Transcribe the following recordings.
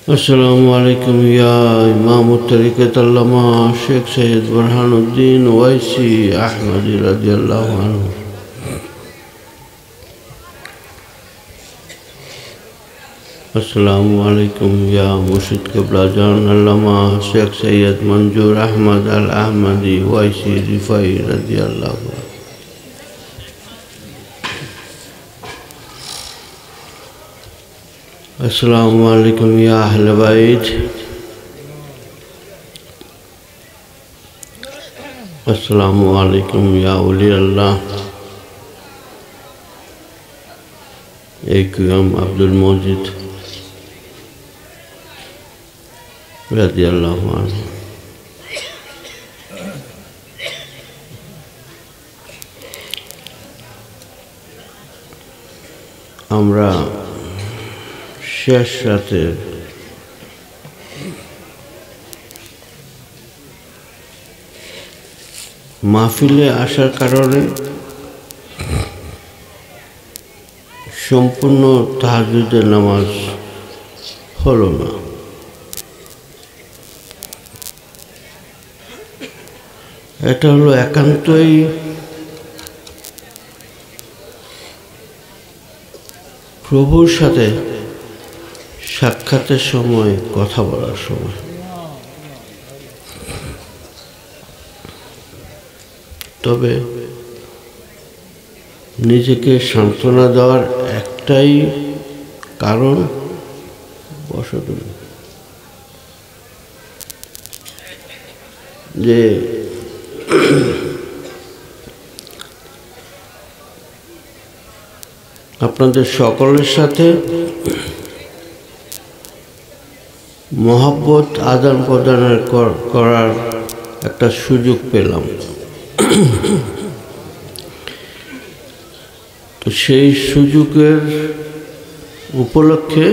अस्सलामु अलैकुम या इमाम तरीक़त अल्लामा शेख सैयद बुरहानुद्दीन वैसी अहमदी रज़ियल्लाहु अन्हु। अस्सलामु अलैकुम या मुर्शिद क़िबला जान अल्लामा शेख सैयद मंजूर अहमद अल अहमदी वैसी रिफ़ाई रज़ियल्लाहु अन्हु। अस्सलामु अलैकुम या अहले बैत, अस्सलामु अलैकुम या औलिया अल्लाह। एकम अब्दुल मौजिद रज़ियल्लाहु अन्हु। আমরা শেষ রাতে মাহফিলে আসার কারণে সম্পূর্ণ তাহাজ্জুদের নামাজ হলো না। এটা হলো একান্তই প্রভুর সাথে সাক্ষাতের সময়, কথা বলার সময়। তবে নিজেকে সান্ত্বনা দেওয়ার একটাই কারণ, বসত যে আপনাদের সকলের সাথে মহব্বত আদান প্রদানের করার একটা সুযোগ পেলাম। তো সেই সুযোগের উপলক্ষে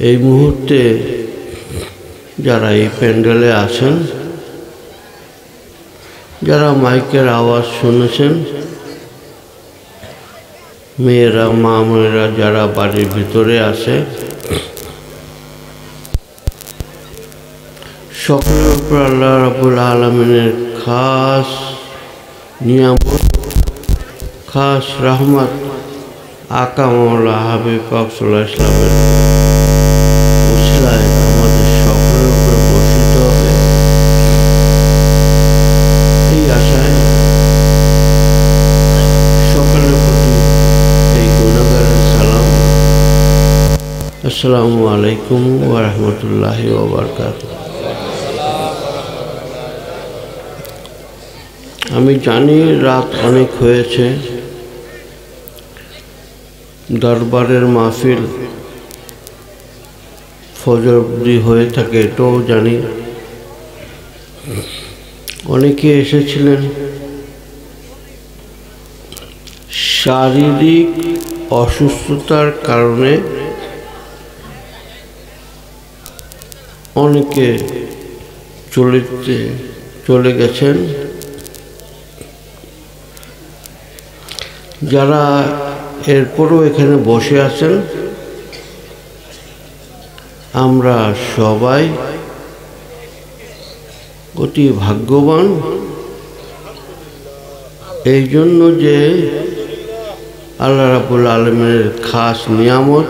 এই মুহূর্তে যারা এই প্যান্ডেলে আছেন, যারা মাইকের আওয়াজ শুনেছেন, মেয়েরা, মা মেয়েরা যারা বাড়ির ভিতরে আছে, সকলের উপর আল্লাহ রাব্বুল আলামিনের খাস নিয়ামত, খাস রহমত আকা মাওলা হাবিব পাক সাল্লাল্লাহু আলাইহি ওয়াসাল্লামের উসিলায় আমাদের সকলের উপর বর্ষিত হবে, এই আশায় সকলের প্রতি এই গুণগানের সালাম। আসসালামু আলাইকুম ওয়া রাহমাতুল্লাহি ওয়া বারাকাতুহু। আমি জানি রাত অনেক হয়েছে, দরবারের মাহফিল ফজর অবধি হয়ে থাকে, এটাও জানি। অনেকে এসেছিলেন শারীরিক অসুস্থতার কারণে, অনেকে চলে গেছেন। যারা এরপরও এখানে বসে আছেন, আমরা সবাই অতি ভাগ্যবান এই জন্য যে আল্লাহ রাব্বুল আলামিনের খাস নিয়ামত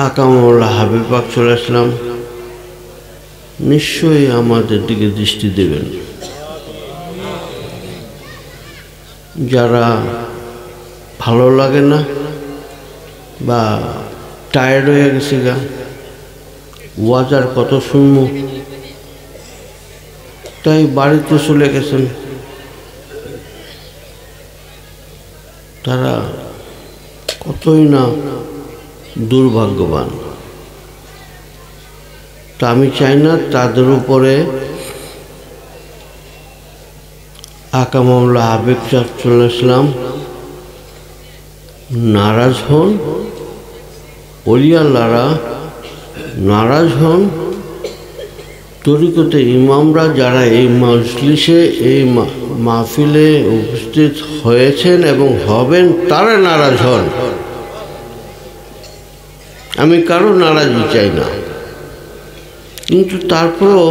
আকা মাওলা হাবিব পাক সাল্লাল্লাহু আলাইহি ওয়াসাল্লাম নিশ্চয়ই আমাদের দিকে দৃষ্টি দেবেন। যারা ভালো লাগে না বা টায়ার্ড হয়ে গেছে, গা ওয়াজ আর কত শুনবো, তাই বাড়িতে চলে গেছেন, তারা কতই না দুর্ভাগ্যবান। তা আমি চাই না তাদের উপরে আকা মাওলা হাবিব সাল্লাল্লাহু আলাইহি ওয়াসাল্লাম নারাজ হন, ওলিয়া আল্লাহরা নারাজ হন, তরিকতে ইমামরা যারা এই মজলিসে, এই মাহফিলে উপস্থিত হয়েছেন এবং হবেন, তারা নারাজ হন। আমি কারো নারাজি চাই না, কিন্তু তারপরেও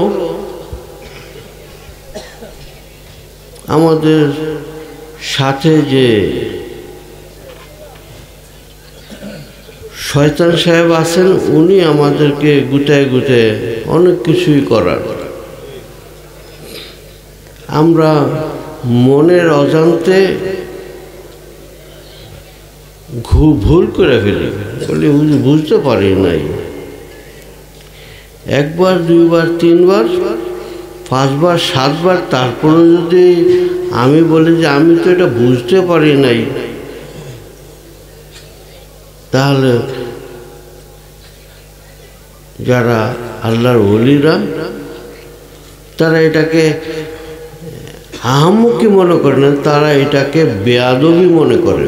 আমাদের সাথে যে শয়তান সাহেব আছেন, উনি আমাদেরকে গুটায় গুটায় অনেক কিছুই করার। আমরা মনের অজান্তে ভুল করে ফেলি, বলি বুঝতে পারি নাই। একবার, দুইবার, তিনবার, পাঁচবার, সাতবার, তারপরে যদি আমি বলি যে আমি তো এটা বুঝতে পারি নাই, তাহলে যারা আল্লাহর ওলিরা তারা এটাকে আহাম্মকি মনে করে না, তারা এটাকে বেয়াদবি মনে করে।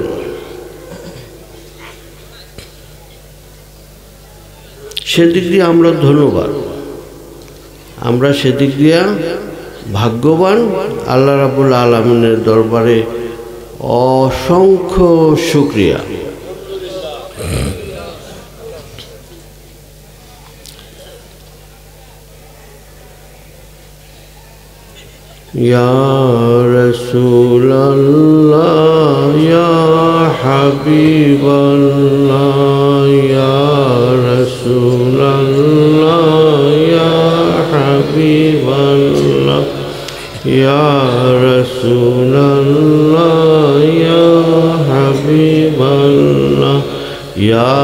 সেদিক দিয়ে আমরা ধন্যবাদ, আমরা সেদিক দিয়ে ভাগ্যবান। আল্লাহ রাব্বুল আলামিনের দরবারে অসংখ্য শুকরিয়া। ইয়া রাসূলুল্লাহ, ইয়া হাবিবাল্লাহ, ইয়া রাসূলুল্লাহ, ইয়া হাবিবাল্লাহ, ইয়া রাসূলুল্লাহ, ইয়া হাবিবাল্লাহ, ইয়া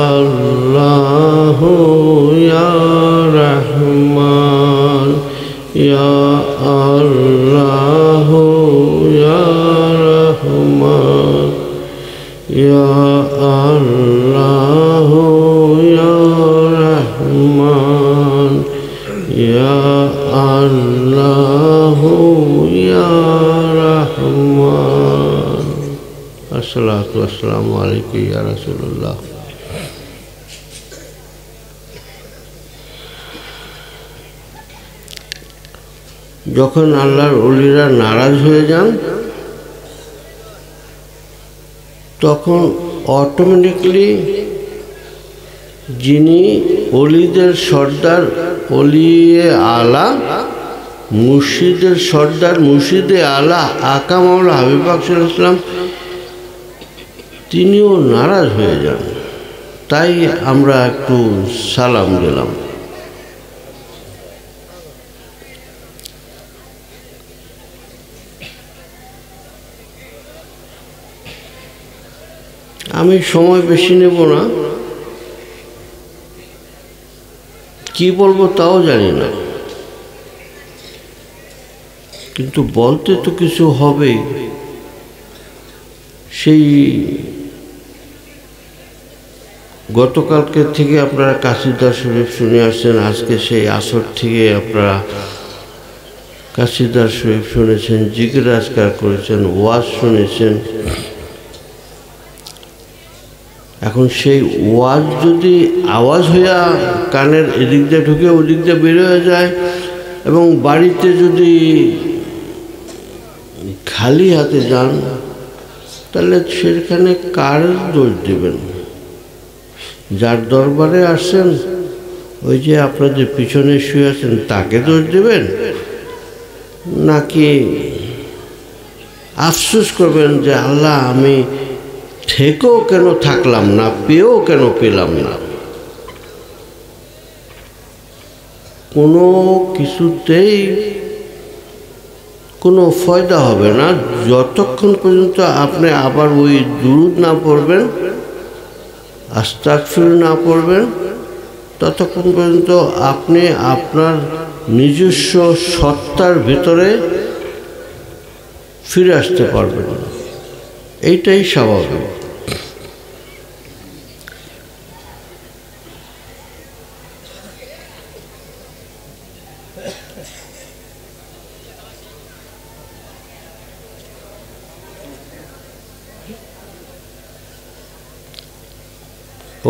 আল্লাহ, ইয়া রহমান, ইয়া আল্লাহ, ইয়া রহমান, ইয়া আল্লাহ, ইয়া রহমান, ইয়া আল্লাহ, ইয়া রহমান। আসসালাতু ওয়াসসালামু আলাইকা ইয়া রাসূলুল্লাহ। যখন আল্লাহর ওলিরা নারাজ হয়ে যান, তখন অটোমেটিকলি যিনি ওলিদের সর্দার, ওলিয়ে আলা, মুর্শিদের সর্দার, মুর্শিদে আলা আকা মাওলা হাবিব পাক সাল্লাল্লাহু আলাইহি ওয়াসাল্লাম, তিনিও নারাজ হয়ে যান। তাই আমরা একটু সালাম দিলাম। আমি সময় বেশি নেব না, কি বলবো তাও জানি না, কিন্তু বলতে তো কিছু হবেই। সেই গতকালকে থেকে আপনারা কাসিদা শরীফ শুনে আসছেন, আজকে সেই আসর থেকে আপনারা কাসিদা শরীফ শুনেছেন, জিকির আজকার করেছেন, ওয়াজ শুনেছেন। এখন সেই ওয়াজ যদি আওয়াজ হইয়া কানের এদিক দিয়ে ঢুকে ওদিক দিয়ে বের হয়ে যায়, এবং বাড়িতে যদি খালি হাতে যান, তাহলে সেখানে কার দোষ দেবেন? যার দরবারে আসছেন, ওই যে আপনাদের পিছনে শুয়ে আছেন, তাকে দোষ দেবেন, নাকি আফসোস করবেন যে আল্লাহ আমি থেকেও কেন থাকলাম না, পেয়েও কেন পেলাম না? কোনো কিছুতেই কোনো ফয়দা হবে না যতক্ষণ পর্যন্ত আপনি আবার ওই দুরূদ না পড়বেন, আস্তাগফির না পড়বেন, ততক্ষণ পর্যন্ত আপনি আপনার নিজস্ব সত্তার ভিতরে ফিরে আসতে পারবেন না। এইটাই স্বাভাবিক।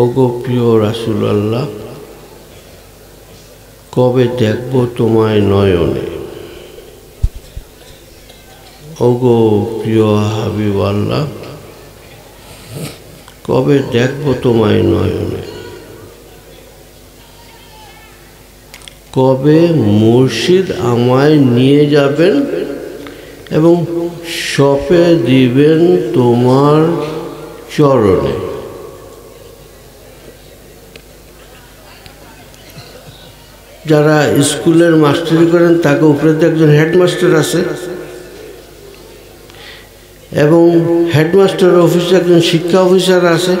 ওগো প্রিয় রাসূলুল্লাহ, কবে দেখব তোমায় নয়নে? ওগো প্রিয় হাবিব আল্লাহ, কবে দেখব তোমায় নয়নে? কবে মুর্শিদ আমায় নিয়ে যাবেন এবং সঁপে দিবেন তোমার চরণে। যারা স্কুলের মাস্টারি করেন তাকে উপরে একজন হেডমাস্টার আছে এবং হেডমাস্টার অফিসে একজন শিক্ষা অফিসার আছে।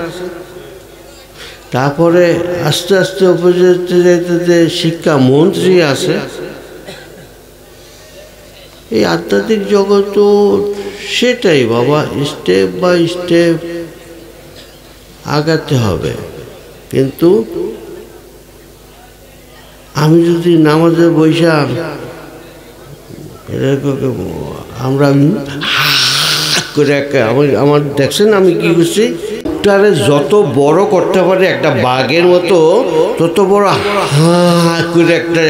তারপরে আস্তে আস্তে উপরে যেতে যেতে শিক্ষা মন্ত্রী আছে। এই আধ্যাত্মিক জগৎ সেটাই বাবা, স্টেপ বাই স্টেপ আগাতে হবে। কিন্তু আমি যদি নামাজে বৈশা আমরা করে আমার দেখছেন আমি কি করছি, তারে যত বড় করতে পারে একটা বাঘের মতো তত বড় করে একটা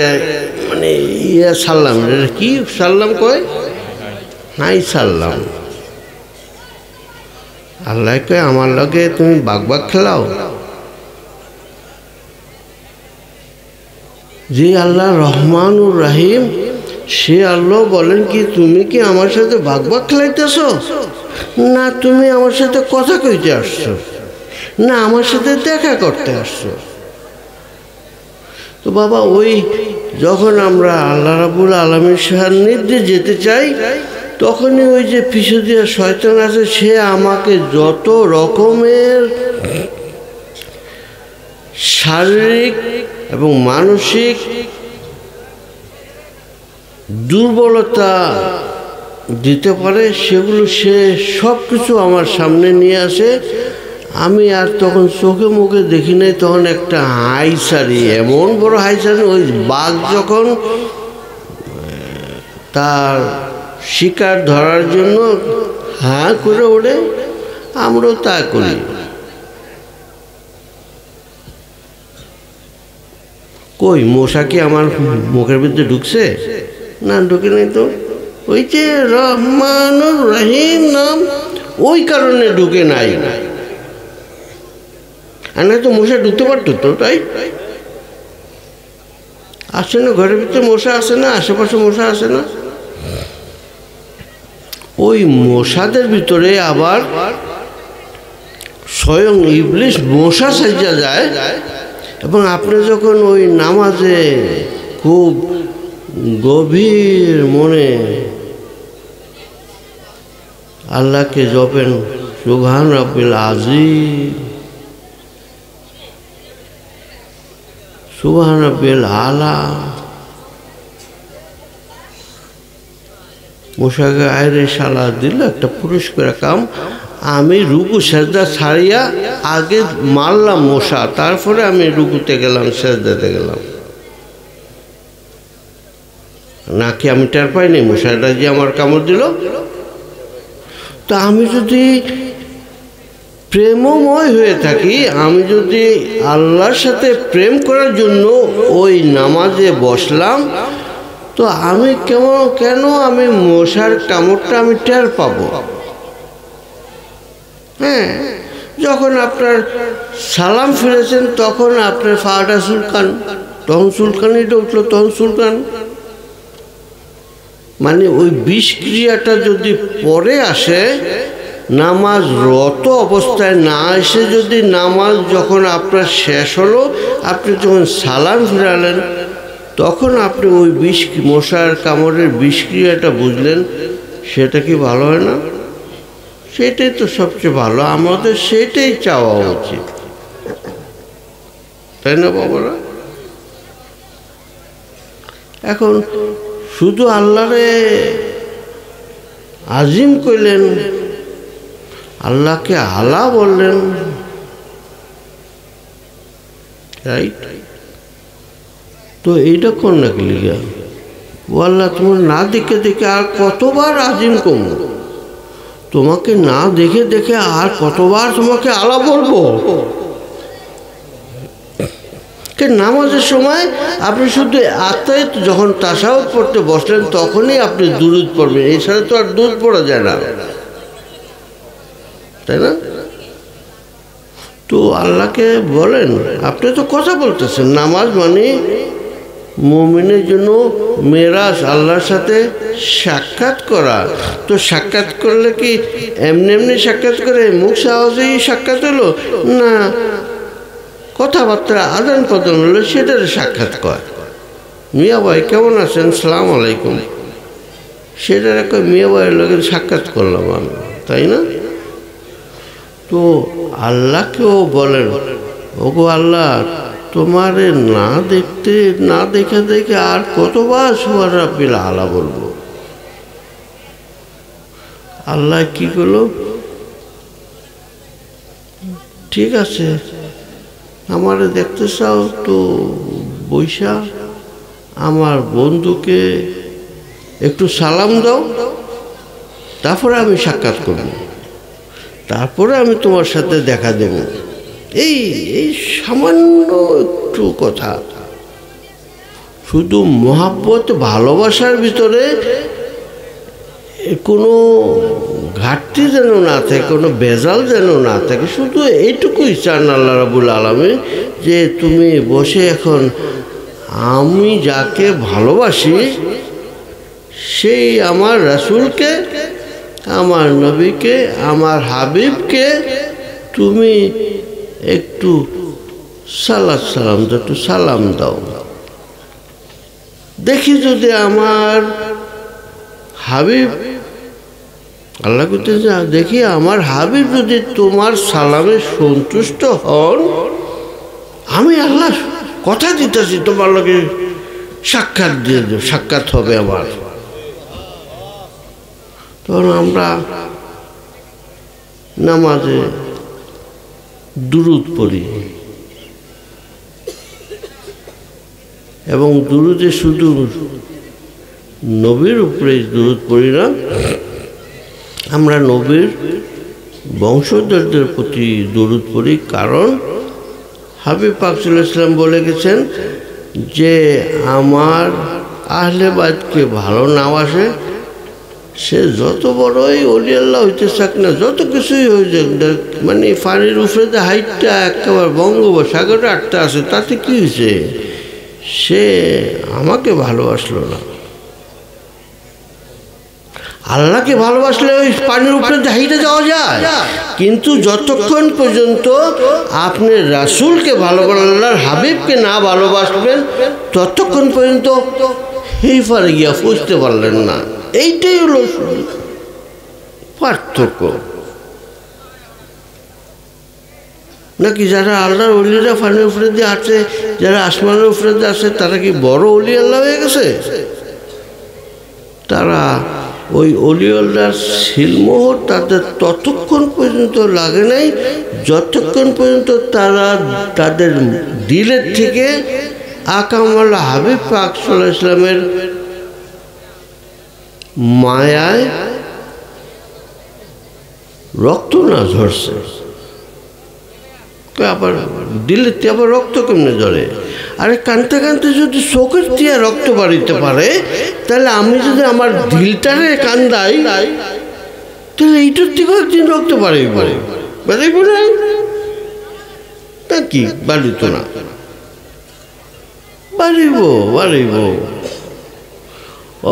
মানে ইয়ে সারলাম। কি সারলাম কয়? হাই সারলাম। আল্লাহ কয় আমার লগে তুমি বাঘ বাঘ খেলাও। যে আল্লাহ রহমানুর রাহিম, সে আল্লাহ বলেন কি তুমি কি আমার সাথে বাঘ বাঘ খেলাইতেছ? না তুমি আমার সাথে কথা কইতে আসছো, না আমার সাথে দেখা করতে আসছো। তো বাবা ওই যখন আমরা আল্লাহ রাব্বুল আলামিনের সান্নিধ্যে যেতে চাই তখনই ওই যে পিছু দিয়ে শয়তান আছে, সে আমাকে যত রকমের শারীরিক এবং মানসিক দুর্বলতা দিতে পারে, সেগুলো সে সব কিছু আমার সামনে নিয়ে আসে। আমি আর তখন চোখে মুখে দেখি নাই, তখন একটা হাইসারি, এমন বড় হাইসারি, ওই বাঘ যখন তার শিকার ধরার জন্য হাঁ করে ওঠে, আমরাও তা করি। কই মশা কি আমার মুখের ভিতরে ঢুকছে? না ঢুকে নাই তো। ওই যে রহমানুর রহিম নাম, ওই কারণে ঢুকে নাই। আর না তো মশা ঢুকতে পারতো তো, তাই আসে না, ঘরের ভিতরে মশা আসে না, আশেপাশে মশা আসে না। ওই মশাদের ভিতরে আবার স্বয়ং ইবলিশ মশা সাজা যায়। এবং আপনি যখন ওই নামাজে খুব গভীর মনে আল্লাহকে জপেন, সুবহান রাব্বিল আযীম, সুবহান রাব্বিল আলা, মশাকে আয়রে শালা দিল একটা পুরস্কার কাম। আমি রুকু সেজদা ছাড়িয়া আগে মারলাম মশা, তারপরে আমি রুকুতে গেলাম, সেজদাতে গেলাম। নাকি আমি টের পাইনি মশাটা যে আমার কামড় দিল? তা আমি যদি প্রেমময় হয়ে থাকি, আমি যদি আল্লাহর সাথে প্রেম করার জন্য ওই নামাজে বসলাম, তো আমি কেন আমি মশার কামড়টা আমি টের পাবো? হ্যাঁ, যখন আপনার সালাম ফিরেছেন তখন আপনার ফাটা চুলকান, তখন চুলকানিটা উঠলো, তখন চুলকান। মানে ওই বিষক্রিয়াটা যদি পরে আসে, নামাজ রত অবস্থায় না এসে যদি নামাজ যখন আপনার শেষ হলো, আপনি যখন সালাম ফিরালেন, তখন আপনি ওই মশার কামড়ের বিষক্রিয়াটা বুঝলেন, সেটা কি ভালো হয় না? সেটাই তো সবচেয়ে ভালো, আমাদের সেটাই চাওয়া উচিত, তাই না বাবারা? এখন শুধু আল্লাহরে আজিম কইলেন, আল্লাহকে আলা বললেন, রাইট? তো এইটা কোন নাকি লিগা? ও আল্লাহ তোমার না দেখে দেখে আর কতবার আজিম কমো, তোমাকে না দেখে দেখে আর কতবার তোমাকে আলা বলবো? নামাজের সময় আপনি শুধু আত্মায় যখন তাশাহুদ পড়তে বসলেন তখনই আপনি দুরূদ পড়বেন, এছাড়া তো আর দুরূদ পড়া যায় না, তাই না? তো আল্লাহকে বলেন, আপনি তো কথা বলতেছেন, নামাজ মানে মুমিনের জন্য মেরাজ, আল্লাহর সাথে সাক্ষাৎ করা। তো সাক্ষাৎ করলে কি এমনি এমনি সাক্ষাৎ করে মুখ সাহসেই সাক্ষাৎ হলো না, কথাবার্তা আদান প্রদান হলো, সেটার সাক্ষাৎ করে। মিয়া ভাই কেমন আছেন, সালাম আলাইকুম, সেটার একটা মিয়া ভাইয়ের লোকের সাক্ষাৎ করলাম আমি, তাই না? তো আল্লাহকেও বলেন, ওগো আল্লাহ, তোমারে না দেখতে না দেখে দেখে আর কতবার সুবহান রাব্বিল আলা বলবো। আল্লাহ কি করলো, ঠিক আছে আমারে দেখতে চাও তো বৈশা আমার বন্ধুকে একটু সালাম দাও, তারপরে আমি সাক্ষাৎ করব, তারপরে আমি তোমার সাথে দেখা দেব। এই এই সামান্য একটু কথা, শুধু মহাব্বত ভালোবাসার ভিতরে কোনো ঘাটতি যেন না থাকে, কোনো ভেজাল যেন না থাকে, শুধু এইটুকুই চান আল্লাহ রাব্বুল আলামিন যে তুমি বসে এখন আমি যাকে ভালোবাসি সেই আমার রাসূলকে, আমার নবীকে, আমার হাবিবকে তুমি একটু সালাম দাও, একটু সালাম দাও। দেখি যদি আমার হাবিব, আল্লাহ করতে দেখি আমার হাবিব যদি তোমার সালামে সন্তুষ্ট হন, আমি আল্লাহ কথা দিতেছি তোমার লগে সাক্ষাৎ দিয়ে দেব, সাক্ষাৎ হবে আমার। তখন আমরা নামাজে দুরূদ পড়ি, এবং দুরূদে শুধু নবীর উপরে দুরূদ পড়ি না, আমরা নবীর বংশধরদের প্রতি দুরূদ পড়ি। কারণ হাবিব পাক সাল্লাল্লাহু আলাইহি ওয়াসাল্লাম বলে গেছেন যে আমার আহলে বাইতকে ভালো না বাসে সে যত বড়ই ওলি আল্লাহ হইতে চাক না, যত কিছুই হয়ে যাক, মানে পানির উপরে যে হাইটটা একেবারে বঙ্গোপসাগরে আটটা আছে, তাতে কি হয়েছে, সে আমাকে ভালোবাসলো না। আল্লাহকে ভালোবাসলে ওই পানির উপরে হাইটে যাওয়া যায়, কিন্তু যতক্ষণ পর্যন্ত আপনি রাসূলকে ভালোবাসলেন, আল্লাহর হাবিবকে না ভালোবাসবেন, ততক্ষণ পর্যন্ত এই পারে গিয়া পৌঁছতে পারলেন না। এইটাই হলো পার্থক্য। নাকি যারা আল্লাহর ওলিরা পানির উপরে দিয়ে আছে, যারা আসমানের উপরে দিয়ে আছে, তারা কি বড় ওলি আল্লাহ হয়ে গেছে? তারা ওই ওলি আল্লাহর সিলমোহর তাদের ততক্ষণ পর্যন্ত লাগে নাই যতক্ষণ পর্যন্ত তারা তাদের দিলের থেকে আকামাল হাবিব পাক সাল্লাল্লাহু আলাইহি ওয়াসাল্লামের মায়ায় রক্ত না ঝরছে। আবার দিলের থেকে আবার রক্ত কেমনে ঝরে? আরে কানতে কানতে যদি চোখের দিয়ে রক্ত বাড়িতে পারে, তাহলে আমি যদি আমার দিলটারে কান্দাই, তাহলে এইটার থেকে একদিন রক্ত বাড়াইব না কি? বাড়িত না, বাড়িব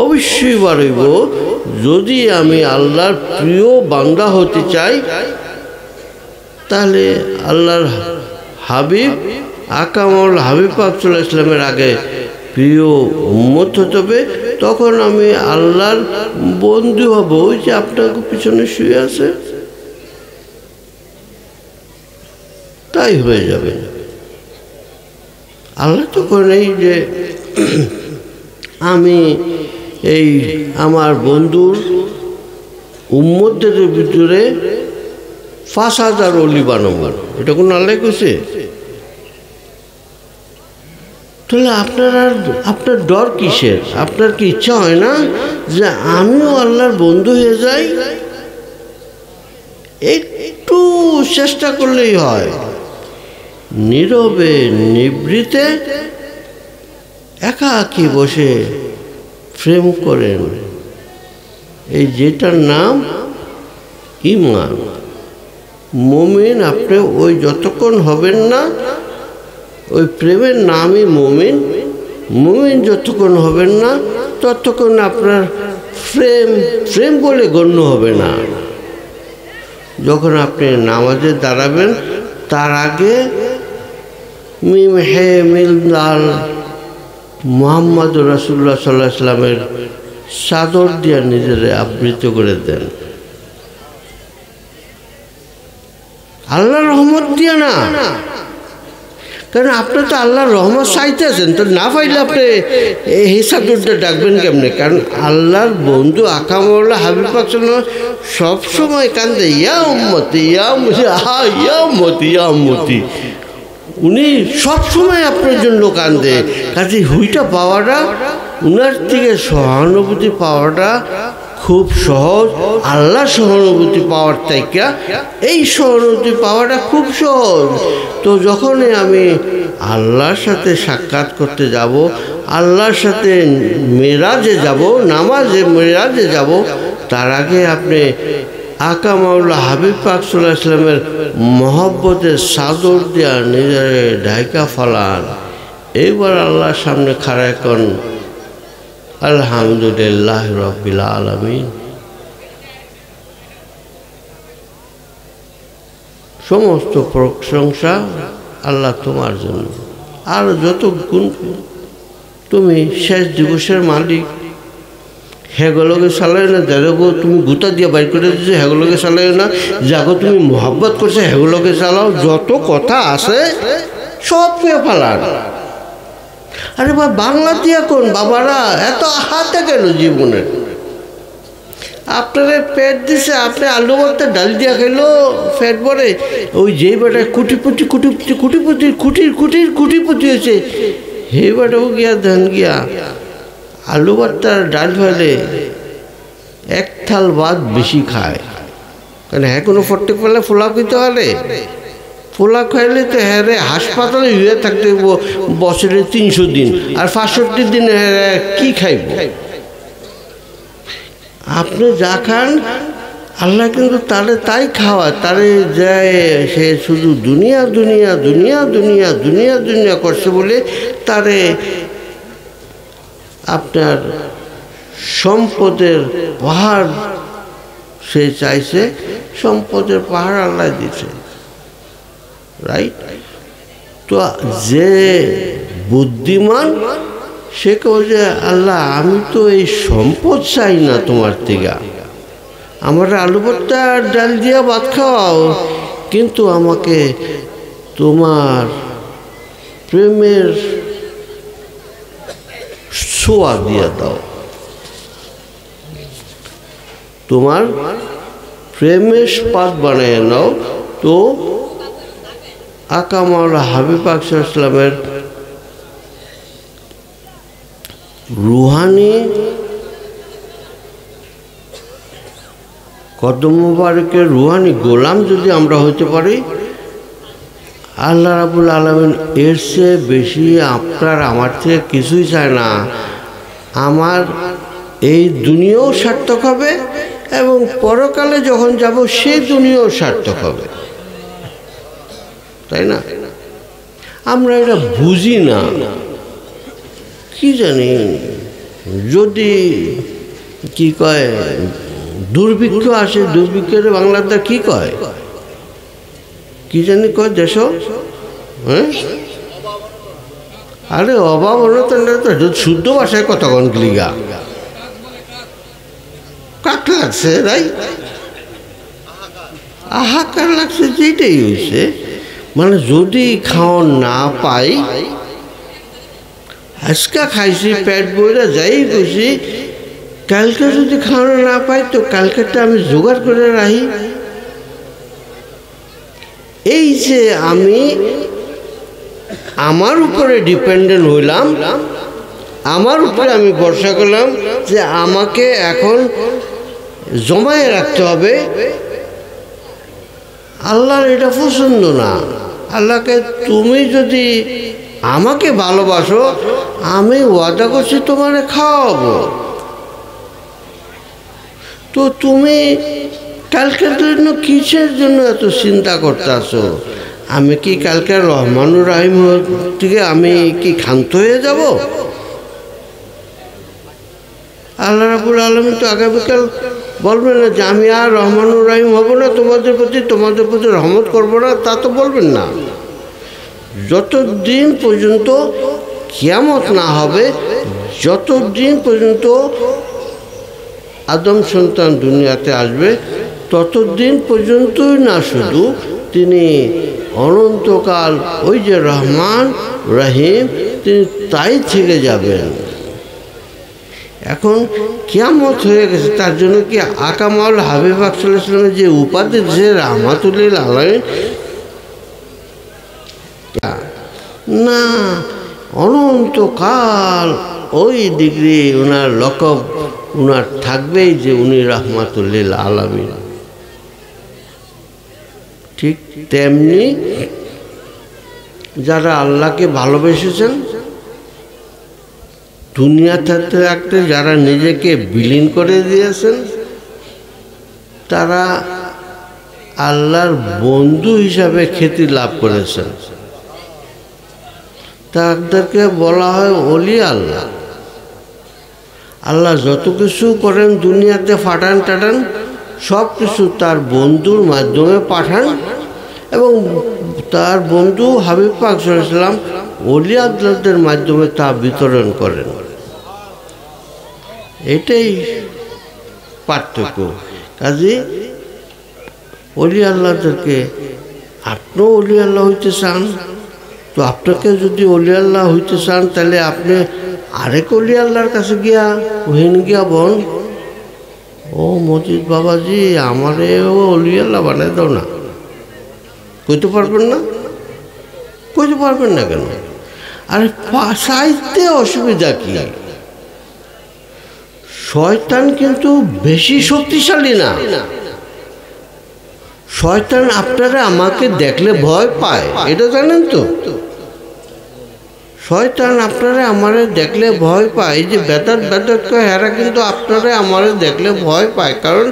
অবশ্যই বাড়িব। যদি আমি আল্লাহর প্রিয় বান্দা হতে চাই, তাহলে আল্লাহর হাবিব আকামুল হাবিব পাক সাল্লাল্লাহু আলাইহি ওয়াসাল্লামের আগে প্রিয় উম্মত হতে হবে। তখন আমি আল্লাহর বন্ধু হব। ওই যে আপনার পিছনে শুয়ে আছে, তাই হয়ে যাবে। আল্লাহ তো করেই যে আমি এই আমার বন্ধুর উম্মতদের ভিতরে ৫,০০০ ওলি বানাবো, এটা কোন আল্লাহ কইছে? তাহলে আপনার ডর কিসের? আপনার কি ইচ্ছা হয় না যে আমিও আল্লাহর বন্ধু হয়ে যাই? একটু চেষ্টা করলেই হয়। নীরবে নিভৃতে একাকী বসে প্রেম করেন, এই যেটার নাম ঈমান। মুমিন আপনি ওই যতক্ষণ হবেন না, ওই প্রেমের নামই মুমিন। মুমিন যতক্ষণ হবেন না ততক্ষণ আপনার প্রেম বলে গণ্য হবে না। যখন আপনি নামাজে দাঁড়াবেন তার আগে মিম হে মিল দাল মুহাম্মদ রাসূলুল্লাহ সাল্লাল্লাহু আলাইহি ওয়াসাল্লামের চাদর দিয়ে নিজেরে আবৃত করে দেন। আল্লাহর রহমত দিয়ে না, কারণ আপনি তো আল্লাহর রহমত চাইতেছেন, তো না পাইলে আপনি এই চাদরটা ডাকবেন কেমনে? কারণ আল্লাহর বন্ধু আকা মাওলা হাবিব পাক সাল্লাল্লাহু আলাইহি ওয়াসাল্লাম সবসময় কান্দে, ইয়া উম্মতি ইয়া উম্মতি, ইয়া উম্মতি ইয়া উম্মতি। উনি সবসময় আপনার জন্য কান্দে। কাজে হুইটা পাওয়াটা, উনার থেকে সহানুভূতি পাওয়াটা খুব সহজ। আল্লাহ সহানুভূতি পাওয়ার থেকে এই সহানুভূতি পাওয়াটা খুব সহজ। তো যখনই আমি আল্লাহর সাথে সাক্ষাৎ করতে যাব, আল্লাহর সাথে মেরাজে যাব, নামাজে মেরাজে যাব, তার আগে আপনি আকা মাওলা হাবিব পাক সাল্লাল্লাহু আলাইহি ওয়াসাল্লামের মহব্বতের চাদর দিয়া নিজের ঢাকা ফেলান। এইবার আল্লাহর সামনে খাড়ায় কন আলহামদুলিল্লাহ রাব্বিল আলামিন। সমস্ত প্রশংসা আল্লাহ তোমার জন্য, আর যত গুণ, তুমি শেষ দিবসের মালিক। হেগুলোকে চালাই না, যাগো তুমি গুতা দিয়ে বাইর করে দিচ্ছ হেগুলোকে চালাই না, যাগো তুমি মোহাব্বত করছে হেগুলোকে চালাও। যত কথা আছে সব পেয়ে ফেলার। আরে বা বাংলা দিয়ে কোন বাবারা এত হাতে কেন জীবনের? আপনার পেট দিছে, আপনি আলু ভর্তা ডাল দিয়া খাইলো পেট ভরে। ওই যেই বেটা কুটিপতি কুটিপতি কুটিপতি কুটির কুটির কুটিপতি হয়েছে, হে বেটাও গিয়া ধান গিয়া আলু ভর্তার ডাল ফেলে এক থাল ভাত বেশি খায়। কারণ হ্যাঁ কোনো ফট্টে পেলে ফোলা খেতে হলে, ফোলা খাইলে তো হ্যাঁ রে হাসপাতালে হয়ে থাকতে বছরে 300 দিন, আর 65 দিন হ্যাঁ কি খাইব? আপনি যা খান আল্লাহ কিন্তু তারে তাই খাওয়ায়, তারে যায় সে শুধু দুনিয়া দুনিয়া দুনিয়া দুনিয়া দুনিয়া দুনিয়া করছে বলে তারে আপনার সম্পদের পাহাড় সে চাইছে, সম্পদের পাহাড় আল্লাহ দিছে, রাইট? তো যে বুদ্ধিমান সে কয় যে আল্লাহ আমি তো এই সম্পদ চাই না তোমার থেকে, আমার আলু ভর্তা আর ডাল দিয়া ভাত খাওয়াও, কিন্তু আমাকে তোমার প্রেমের ছোঁয়া দিয়ে দাও, তোমার প্রেমের স্বাদ বানিয়ে নাও। তো আকা মাওলা হাবিব পাক সাল্লাল্লাহু আলাইহি ওয়াসাল্লামের রুহানি কদম মুবারকের রুহানি গোলাম যদি আমরা হইতে পারি, আল্লাহ রাব্বুল আলামিন এর চেয়ে বেশি আপনার আমার থেকে কিছুই চায় না। আমার এই দুনিয়াও সার্থক হবে এবং পরকালে যখন যাব সেই দুনিয়াও সার্থক হবে, তাই না? আমরা এটা বুঝি না, কি জানি। যদি কি কয় দুর্ভিক্ষ আসে, দুর্ভিক্ষের বাংলাতে কি কয়, কি জানি কয় দেশ, হ্যাঁ? আরে অভাব অনটন তো শুদ্ধ ভাষায় কতক্ষণ লিগা কাক লাগছে, রাই আহাকার লাগছে, যেটাই হয়েছে। মানে যদি খাওয়ান না পাই, আজকে খাইছি পেট বইরা যাই খুশি, কালকে যদি খাওয়ানো না পাই তো কালকেটা আমি জোগাড় করে রাখি। এই যে আমি আমার উপরে ডিপেন্ডেন্ট হইলাম, আমার উপরে আমি ভরসা করলাম যে আমাকে এখন জমায়ে রাখতে হবে, আল্লাহর এটা পছন্দ না। আল্লাহকে তুমি যদি আমাকে ভালোবাসো, আমি ওয়াদা করছি তোমার খাওয়াবো। তো তুমি কালকের জন্য কিসের জন্য এত চিন্তা করতেছো? আমি কি কালকে রহমানুর রাহিম থেকে আমি কি ক্ষান্ত হয়ে যাব? রাব্বুল আলামিন তো আগামীকাল বলবেন না যে আমি আর রহমানুর রহিম হব না, তোমাদের প্রতি রহমত করবো না, তা তো বলবেন না। যতদিন পর্যন্ত কিয়ামত না হবে, যতদিন পর্যন্ত আদম সন্তান দুনিয়াতে আসবে, ততদিন পর্যন্তই না শুধু তিনি অনন্তকাল ওই যে রহমান রহিম তিনি তাই থেকে যাবেন। এখন কিয়ামত হয়ে গেছে, তার জন্য কি আকামাল হাবিব সাল্লাল্লাহু আলাইহি ওয়াসাল্লামের যে উপাধি যে রাহমাতুল আলামিন না, অনন্তকাল ওই ডিগ্রি ওনার লকব ওনার থাকবেই যে উনি রাহমাতুল আলামিন। ঠিক তেমনি যারা আল্লাহকে ভালোবেসেছেন, দুনিয়াতে থাকতে যারা নিজেকে বিলীন করে দিয়েছেন, তারা আল্লাহর বন্ধু হিসাবে খ্যাতি লাভ করেছেন। তাদেরকে বলা হয় ওলি আল্লাহ। আল্লাহ যত কিছু করেন দুনিয়াতে ফাটান টাটান, সব কিছু তার বন্ধুর মাধ্যমে পাঠান এবং তার বন্ধু হাবিব পাক সাল্লাল্লাহু আলাইহি ওয়াসাল্লাম ওলি আল্লাহদের মাধ্যমে তা বিতরণ করেন। এটাই পার্থক্য। কাজে ওলি আল্লাহদেরকে, আপনিও ওলি আল্লাহ হইতে চান, তো আপনাকে যদি ওলি আল্লাহ হইতে চান তাহলে আপনি আরেক ওলি আল্লাহর কাছে গিয়া ওহিন গিয়া বল, ও মজিদ বাবাজি আমারে ও ওলি আল্লাহ বানাই দাও না। কইতে পারবেন না? কইতে পারবেন না কেন? আরে চাইতে অসুবিধা কি? শয়তান কিন্তু বেশি শক্তিশালী না। শয়তান আপনারা আমাকে দেখলে ভয় পায়, এটা জানেন তো? শয়তান আপনারা আমারে দেখলে ভয় পায়, এই যে বেদাত কয় হেরা কিন্তু আপনারা আমারে দেখলে ভয় পায়। কারণ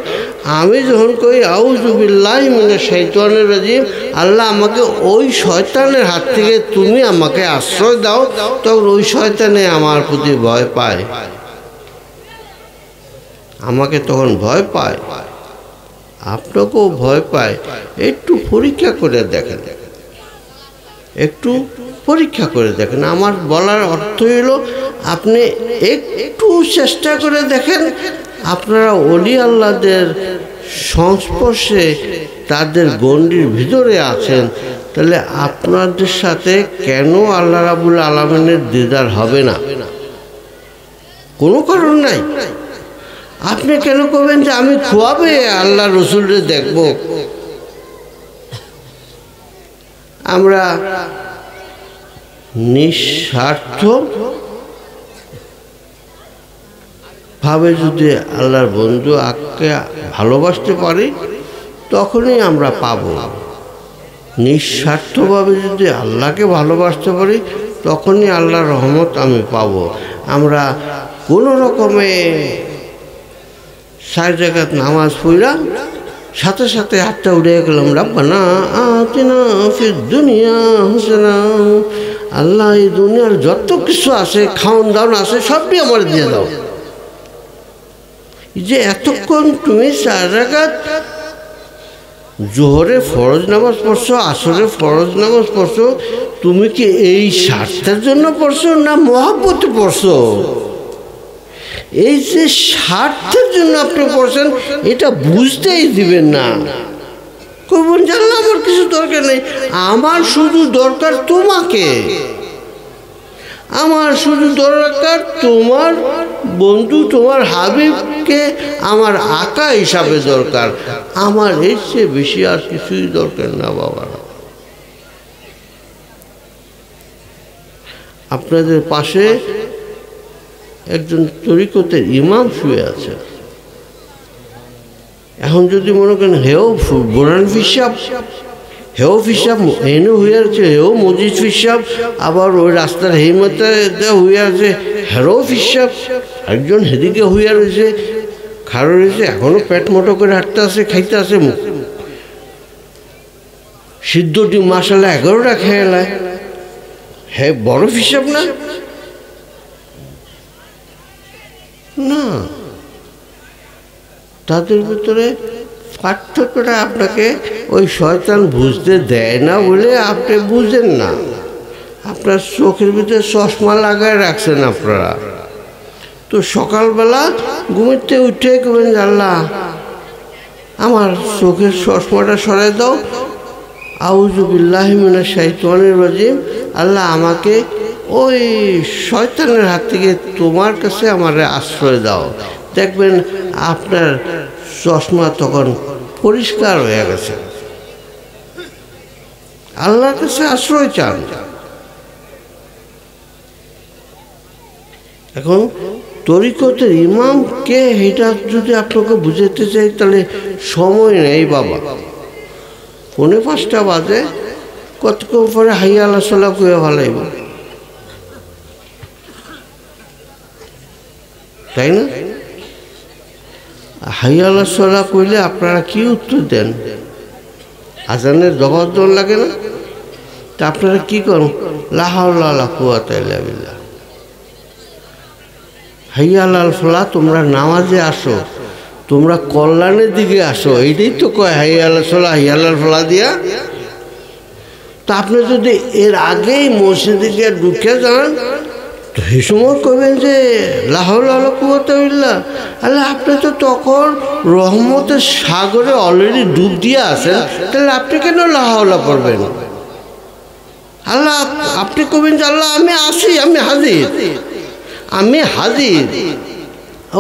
আমি যখন কই আউযু বিল্লাহি মিনাশ শাইতানির রাজিম, আল্লাহ আমাকে ওই শয়তানের হাত থেকে তুমি আমাকে আশ্রয় দাও, তখন ওই শয়তানে আমার প্রতি ভয় পায়, আমাকে তখন ভয় পায়, আপনাকেও ভয় পায়। একটু পরীক্ষা করে দেখেন, একটু পরীক্ষা করে দেখেন। আমার বলার অর্থ হলো আপনি একটু চেষ্টা করে দেখেন, আপনারা ওলি আল্লাহদের সংস্পর্শে তাদের গণ্ডির ভিতরে আছেন, তাহলে আপনাদের সাথে কেন আল্লাহ রাব্বুল আলামিনের দিদার হবে না? কোনো কারণ নাই। আপনি কেন করবেন যে আমি খোয়াবে আল্লাহ রসুলরে দেখব? আমরা নিঃস্বার্থ ভাবে যদি আল্লাহর বন্ধু আঁককে ভালোবাসতে পারি তখনই আমরা পাব। নিঃস্বার্থভাবে যদি আল্লাহকে ভালোবাসতে পারি তখনই আল্লাহর রহমত আমি পাব। আমরা কোনো রকমে 4 রাকাত নামাজ পড়লাম, সাথে সাথে হাতটা উড়ে গেলাম, রাব্বানা আতিনা ফিদ দুনিয়া হাসানা, আল্লাহ এই দুনিয়ার যত কিছু আছে খাওন দাওন আছে সবই আমার দিয়ে দাও। যে এতক্ষণ তুমি 4 রাকাত জোহরে ফরজ নামাজ পড়ছো, আসরে ফরজ নামাজ পড়ছো, তুমি কি এই স্বার্থের জন্য পড়ছো না মহব্বতে পড়ছো? এই যে স্বার্থের জন্য আপনি পড়ছেন এটা বুঝতেই দিবেন না। করবেন জানলে আমার কিছু দরকার নেই, আমার শুধু দরকার তোমাকে, আমার শুধু দরকার তোমার বন্ধু তোমার হাবিবকে আমার আকা হিসাবে দরকার, আমার এর চেয়ে বেশি আর কিছুই দরকার না। বাবারা, আপনাদের পাশে একজন তরিকতের ইমাম শুয়ে আছে। এখন যদি মনে করেন হেও বোরান ফিসাব, হেও ফিসাব এনে হয়ে আছে, হেও মজিদ ফিসাব, আবার ওই রাস্তার হেমতে হয়ে আছে হেরো ফিসাব, একজন হেদিকে হইয়া রয়েছে খাড়ো রয়েছে, এখনো পেট মোটো করে হাঁটতে আছে, খাইতে আছে, সিদ্ধ ডিম মাসালা 11টা খেয়ে এলায়, হে বড় ফিসাব না? না, তাদের ভিতরে পার্থক্যটা আপনাকে ওই শয়তান বুঝতে দেয় না বলে আপনি বুঝেন না। আপনার চোখের ভিতরে চশমা লাগায় রাখছেন আপনারা। তো সকালবেলা ঘুমিতে উঠে করবেন, আল্লাহ আমার চোখের চশমাটা সরাই দাও, আউযু বিল্লাহি মিনাশ শাইতানির রাজিম, আল্লাহ আমাকে ওই শয়তানের হাত থেকে তোমার কাছে আমার আশ্রয় দাও। দেখবেন আপনার চশমা তখন পরিষ্কার হয়ে গেছে। আল্লাহর কাছে আশ্রয় চান। এখন তরিকতের ইমামকে এটা যদি আপনাকে বুঝাতে চাই তাহলে সময় নেই বাবা। 5:45 বাজে, কতক্ষণ পরে হাইয়া আল্লাহ সাল্লাহ কুয়ে ভালাইব, তাই না? হাইয়া আল্লাহ সাল্লাহ কইলে আপনারা কি উত্তর দেন? আজানের জবাব লাগে না? তা আপনারা কি করেন? লা হাওলা ওয়ালা কুওয়াতা ইল্লা বিল্লাহ। হাইয়া আলাল ফালাহ, তোমরা নামাজে আসো, তোমরা কল্যাণের দিকে আসো, এইটাই তো কয় হাইয়া আলাল ফালাহ, হাইয়া আলাল ফালাহ দিয়া। তা আপনি যদি এর আগেই মসজিদে গিয়ে ঢুকে যান তো এই সময় কবেন যে লা হাওলা ওয়ালা কুওয়াতা ইল্লা বিল্লাহ। আল্লাহ আপনি তো তখন রহমতের সাগরে অলরেডি ডুব দিয়ে আছেন, তাহলে আপনি কেন লা হাওলা পড়বেন? আল্লাহ আপনি কবেন যে আল্লাহ আমি আসি, আমি হাজির, আমি হাজির।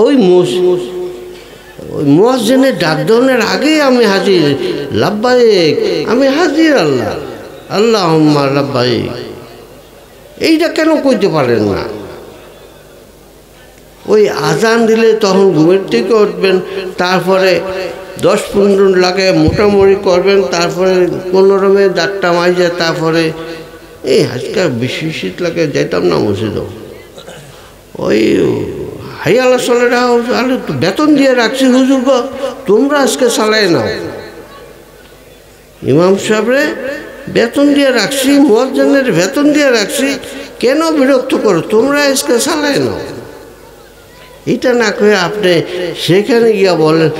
ওই মুয়াজ্জিনের ডাক দেওয়ার আগেই আমি হাজির, লাব্বাইক আমি হাজির, আল্লাহ আল্লাহুম্মা লাব্বাইক। এইটা কেন কইতে পারেন না? ওই আজান দিলে তখন ঘুমের থেকে উঠবেন, তারপরে 10-15 লাগে মোটামুটি করবেন, তারপরে 15 দাঁতটা মাইজে, তারপরে এই আজকাল বেশি শীত লাগে যেতাম না মসজিদও। ওই হাইয়া আল্লাহ সাল্লাহ আলু বেতন দিয়ে রাখছি হুজুর গো, তোমরা আজকে চালাই নাও। ইমাম সাহেবরে বেতন দিয়ে রাখছি, মুয়াজ্জিনের বেতন দিয়ে রাখছি, কেন বিরক্ত করো? তোমরা আজকে চালাই নাও। এটা না করে আপনি সেখানে গিয়া বলেন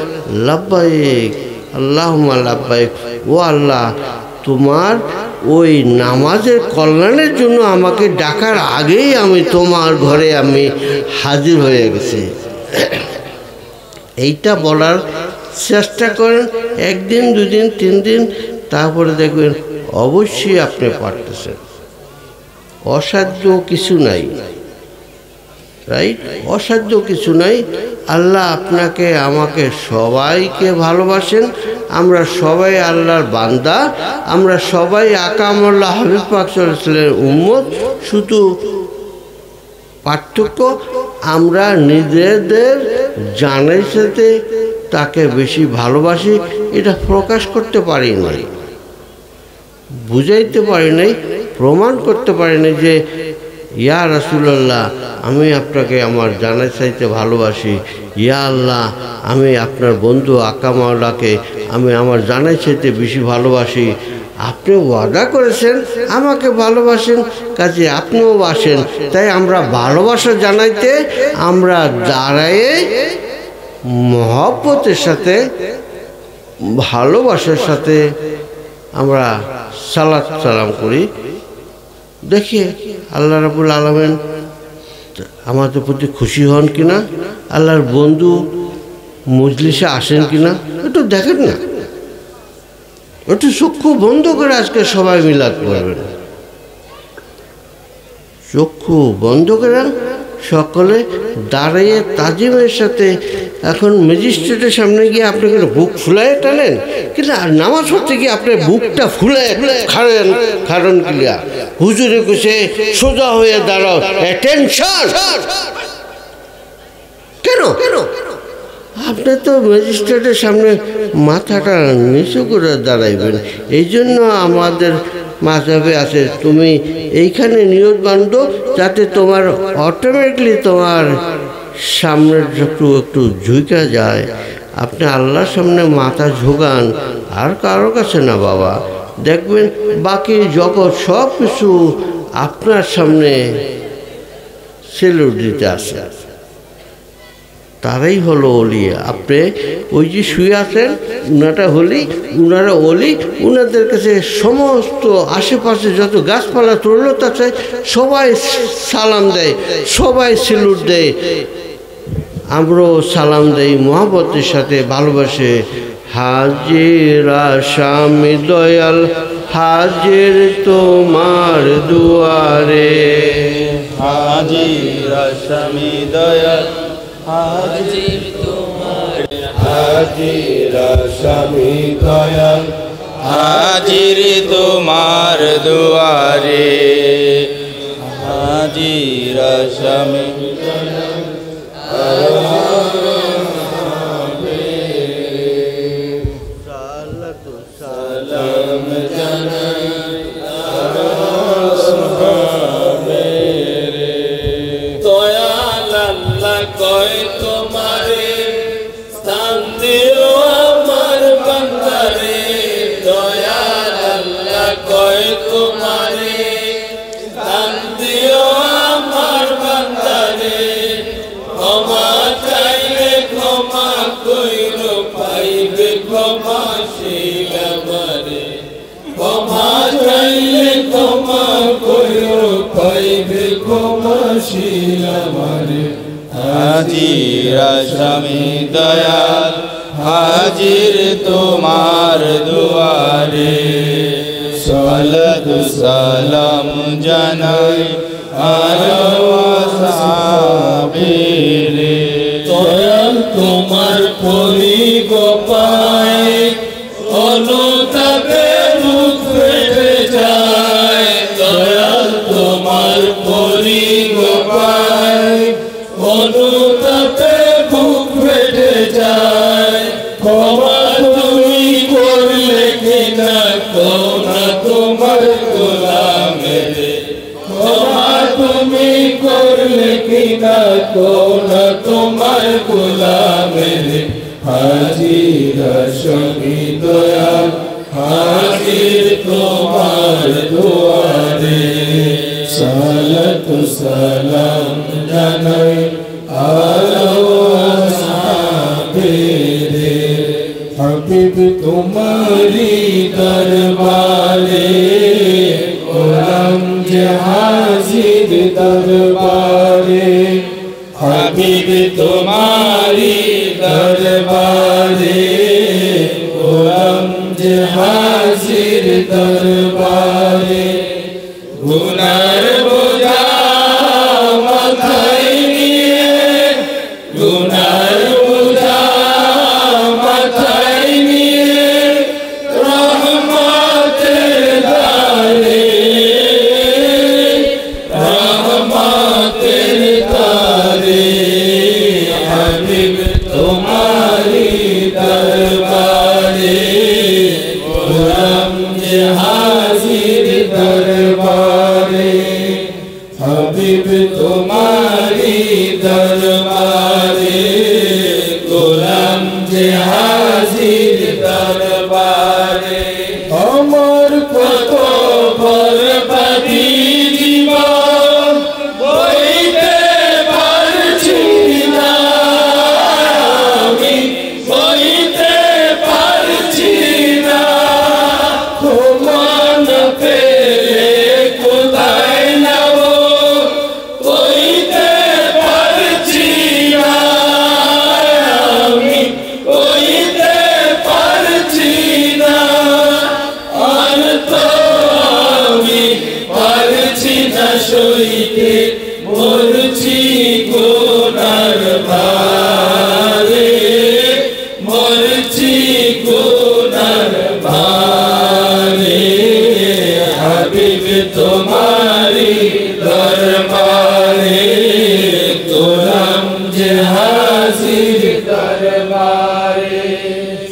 লাব্বাইক আল্লাহুম্মা লাব্বাইক, ও আল্লাহ তোমার ওই নামাজের কল্যাণের জন্য আমাকে ডাকার আগেই আমি তোমার ঘরে আমি হাজির হয়ে গেছি। এইটা বলার চেষ্টা করেন 1 দিন 2 দিন 3 দিন, তারপরে দেখবেন অবশ্যই আপনি পারতেছেন। অসাধ্য কিছু নাই, রাইট? অসাধ্য কিছু নাই। আল্লাহ আপনাকে আমাকে সবাইকে ভালোবাসেন, আমরা সবাই আল্লাহর বান্দা, আমরা সবাই আকামুল্লাহ হাবিব পাক সাল্লাল্লাহু আলাইহি ওয়াসাল্লামের উম্মত। শুধু পার্থক্য আমরা নিজেদের জানের সাথে তাকে বেশি ভালোবাসি, এটা প্রকাশ করতে পারি নাই, বুঝাইতে পারি নাই, প্রমাণ করতে পারি নাই যে ইয়া রাসূলুল্লাহ আমি আপনাকে আমার জানের চাইতে ভালোবাসি, ইয়া আল্লাহ আমি আপনার বন্ধু আকামাওয়ালাকে আমি আমার জানের চাইতে বেশি ভালোবাসি। আপনি ওয়াদা করেছেন আমাকে ভালোবাসেন, কাজে আপনিও বাসেন, তাই আমরা ভালোবাসা জানাইতে আমরা দাঁড়ায়ে মহব্বতের সাথে ভালোবাসার সাথে আমরা সালাত সালাম করি। দেখি আল্লাহ রাব্বুল আলামিন আমাদের প্রতি খুশি হন কিনা, আল্লাহর বন্ধু মজলিসে আসেন কিনা, একটু দেখেন না, একটু চক্ষু বন্ধ করে আজকে সবাই মিলাদ করবেন। চক্ষু বন্ধ করে সকলে দাঁড়িয়ে তাজিমের সাথে। এখন ম্যাজিস্ট্রেটের সামনে গিয়ে আপনি কিন্তু বুক ফুলায় টানেন, কিন্তু আর নামাজ পড়তে গিয়ে আপনি বুকটা ফুলে খাড়েন, কারণ কিলিয়া হুজুরে কুছে সোজা হয়ে দাঁড়াও, অ্যাটেনশন। কেন আপনি তো ম্যাজিস্ট্রেটের সামনে মাথাটা নিচু করে দাঁড়াইবেন। এই জন্য আমাদের মাযহাবে আছে তুমি এইখানে নিয়ত বাঁধো যাতে তোমার অটোমেটিকলি তোমার সামনের একটু ঝুঁকা যায়। আপনি আল্লাহর সামনে মাথা ঝুঁকান, আর কারো কাছে না বাবা। দেখবেন বাকি জগৎ সব কিছু আপনার সামনে সেলুট দিতে আসে। তারাই হলো অলি। আপনি ওই যে শুয়ে আছেন উনাটা হলি, উনারা অলি। উনাদের কাছে সমস্ত আশেপাশে যত গাছপালা তরুণতা আছে সবাই সালাম দেয়, সবাই সেলুট দেয়। আমরাও সালাম দেই মহব্বতের সাথে, ভালোবাসে। হাজির আসামি দয়াল হাজির তোমার দুয়ারে, হাজির আসামি দয়াল হাজির তোমার, হাজির আসামি দয়াল হাজির তোমার দুয়ারে, হাজির আসামি সালাম জানাই দয়াল আল্লাহ কয় তোমারে স্থান দিও আমার বান্দারে, দয়াল আল্লাহ কয় তোমারে স্থান দিও আমার বান্দারে, ক্ষমা চাইলে ক্ষমা কইরো পাইবে ক্ষমাশীল আমারে, ক্ষমা চাইলে ক্ষমা কইরো পাইবে ক্ষমাশীল আমারে, হাজির আসামি দয়াল হাজির তোমার দুয়ারে, সালাতু সালাম জানাই আলো আসহাবিরে, দয়াল তোমার পরি গোপায় অনুতাপে মুখ ফেটে যায়, দয়াল তোমার পরি গোপায় অনুতাপে মুখ ফেটে যায়, ক্ষমা তুমি করলে কিনা কোনা তোমার গোলামের, ক্ষমা তুমি করলে কিনা কোনা তোমার গোলামের, হাজির আসামি দয়াল হাজির তোমার দুয়ারে, সালাতু সালাম জানাই আলো আসহাবিরে, হাবিব তোমারি দরবারে গোলাম যে হাজির দরবারে, হাবিব তোমারি দরবারে গোলাম যে হাজির দরবারে, গুনার বোঝা মাথায় নিয়ে, গুনার বোঝা মাথায় নিয়ে রহমতের দ্বারে, রহমতের দ্বারে, হাবিব তোমারি দরবারে গোলাম যে হাজির দরবারে, হাবিব তোমারি দরবারে গোলাম যে হাজির দরবারে, আমার কত বরবাদি জীবন বইতে পারছি না, আমি বইতে পারছি না, তোমার পেলে কোথায় নাও বইতে পারছি না, আমি বইতে পারছি না, আর তো আমি পারছি না সইতে, মরছি গুনার ভারে, মরছি গুনার ভারে, হাবিব তোমারি দরবারে গোলাম যে হাজির দরবারে,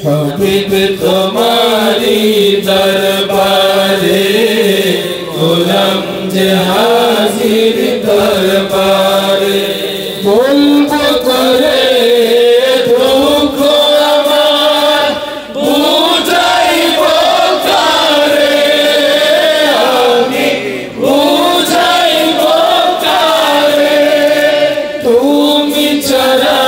হাবিব তোমারি দরবারে গোলাম যে হাজির দরবারে, বলবো করে দুঃখ আমার বুঝাইব কারে, আমি বুঝাইব কারে, তুমি ছাড়া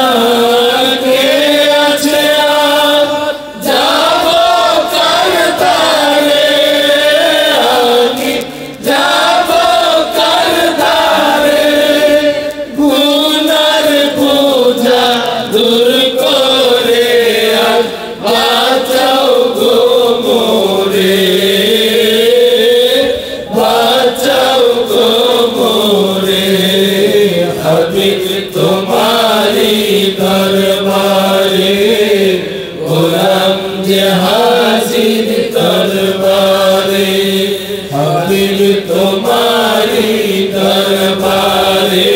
তোমারি দরবারে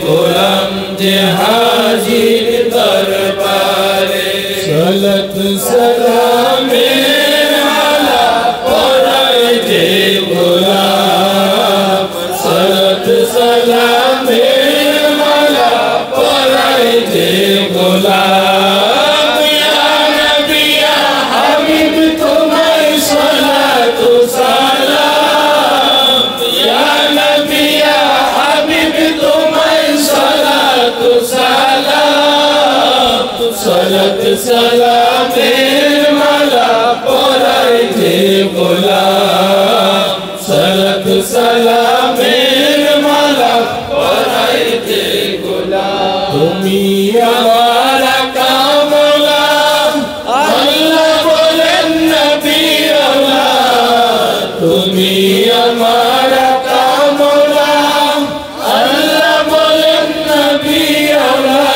গোলাম যে হাজির দরবারে সালাত সালামের মালা পরায় যে গোলাম সালাত সালামের মালা পরায় যে গোলাম ইয়া নবী ইয়া হাবিব তোমায় সালাত সালাম ইয়া নবী ইয়া হাবিব তোমায় সালাত সালাম সালাত সালামের মালা পরায় যে গোলাম সালাত সালামের মালা পরায় যে গোলাম তুমি আমার কামলা আল্লাহ বলেন নবী আল্লাহ তুমি আমার কামলা আল্লাহ বলেন নবী আল্লাহ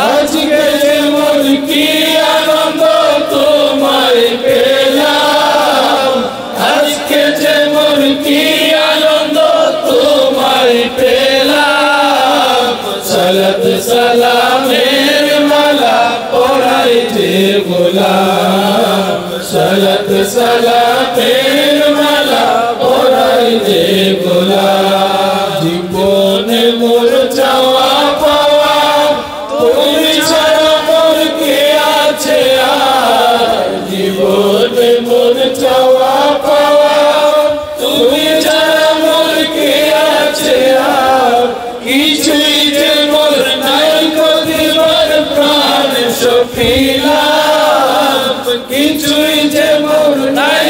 আজকে যেমন কি আনন্দ তোমায় পেলাম আজকে যেমন কি আনন্দ তোমায় পেলাম সালাত সালামের মালা পরায় যে গোলাম সালাত সালামের মালা পরায় যে গোলাম জীবনে মোর চাওয়া পাওয়া তুমি ছাড়া মোর কে আছে আর জীবনে মোর চাওয়া পাওয়া তুমি ছাড়া মোর কে আছে আর কিছুই যে মোর নাই দিবার প্রাণ সফিলাম কিছুই যে মোর নাই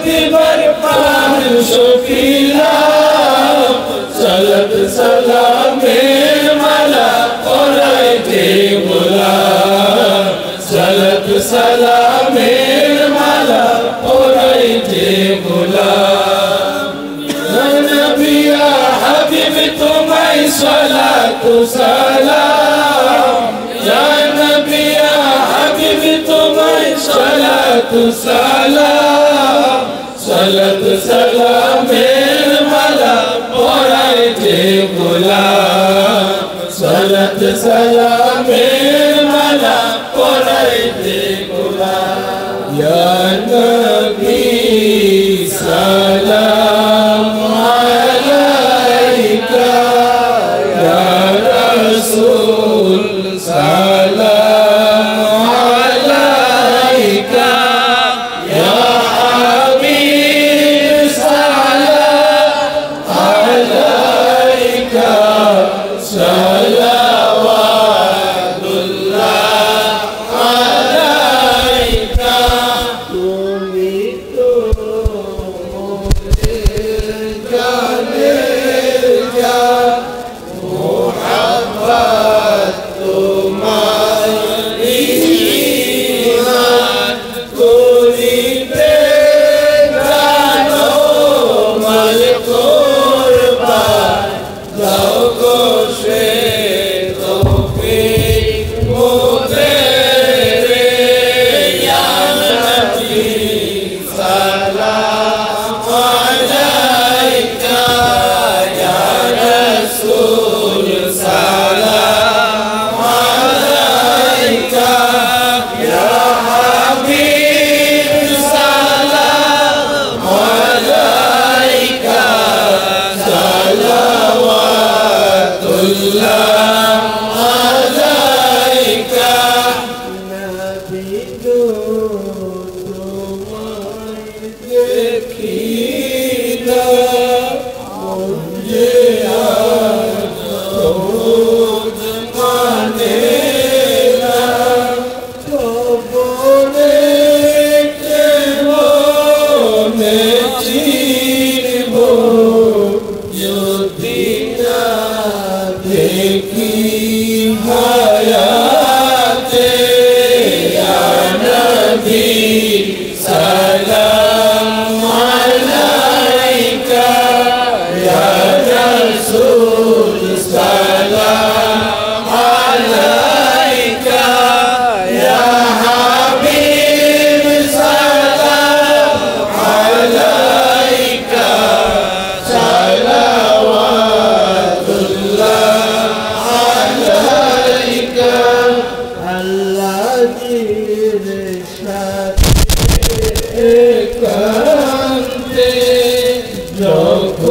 দিবার প্রাণ সফিলাম সালাত সালামের মালা পরায় যে গোলাম সালাত সালামের মালা পরায় যে গোলাম ইয়া নবী ইয়া হাবিব তোমায় সালাত সালাম ইয়া নবী ইয়া হাবিব তোমায় সালাত সালাম সালাত সালামের মালা পরায় যে গোলাম সালাত সালামের মালা পরায় যে গোলাম ইয়া নবী সালাম আলাইকা ইয়া রাসূল সালাম আলাইকা ইয়া হাবিব সালাম আলাইকা সালাওয়াতুল্লাহ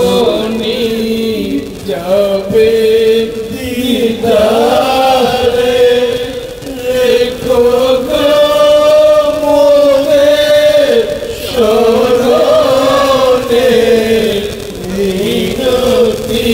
যখনই যাবে দিদারে রেখো গো মোদের স্মরণে মিনতি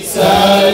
Sa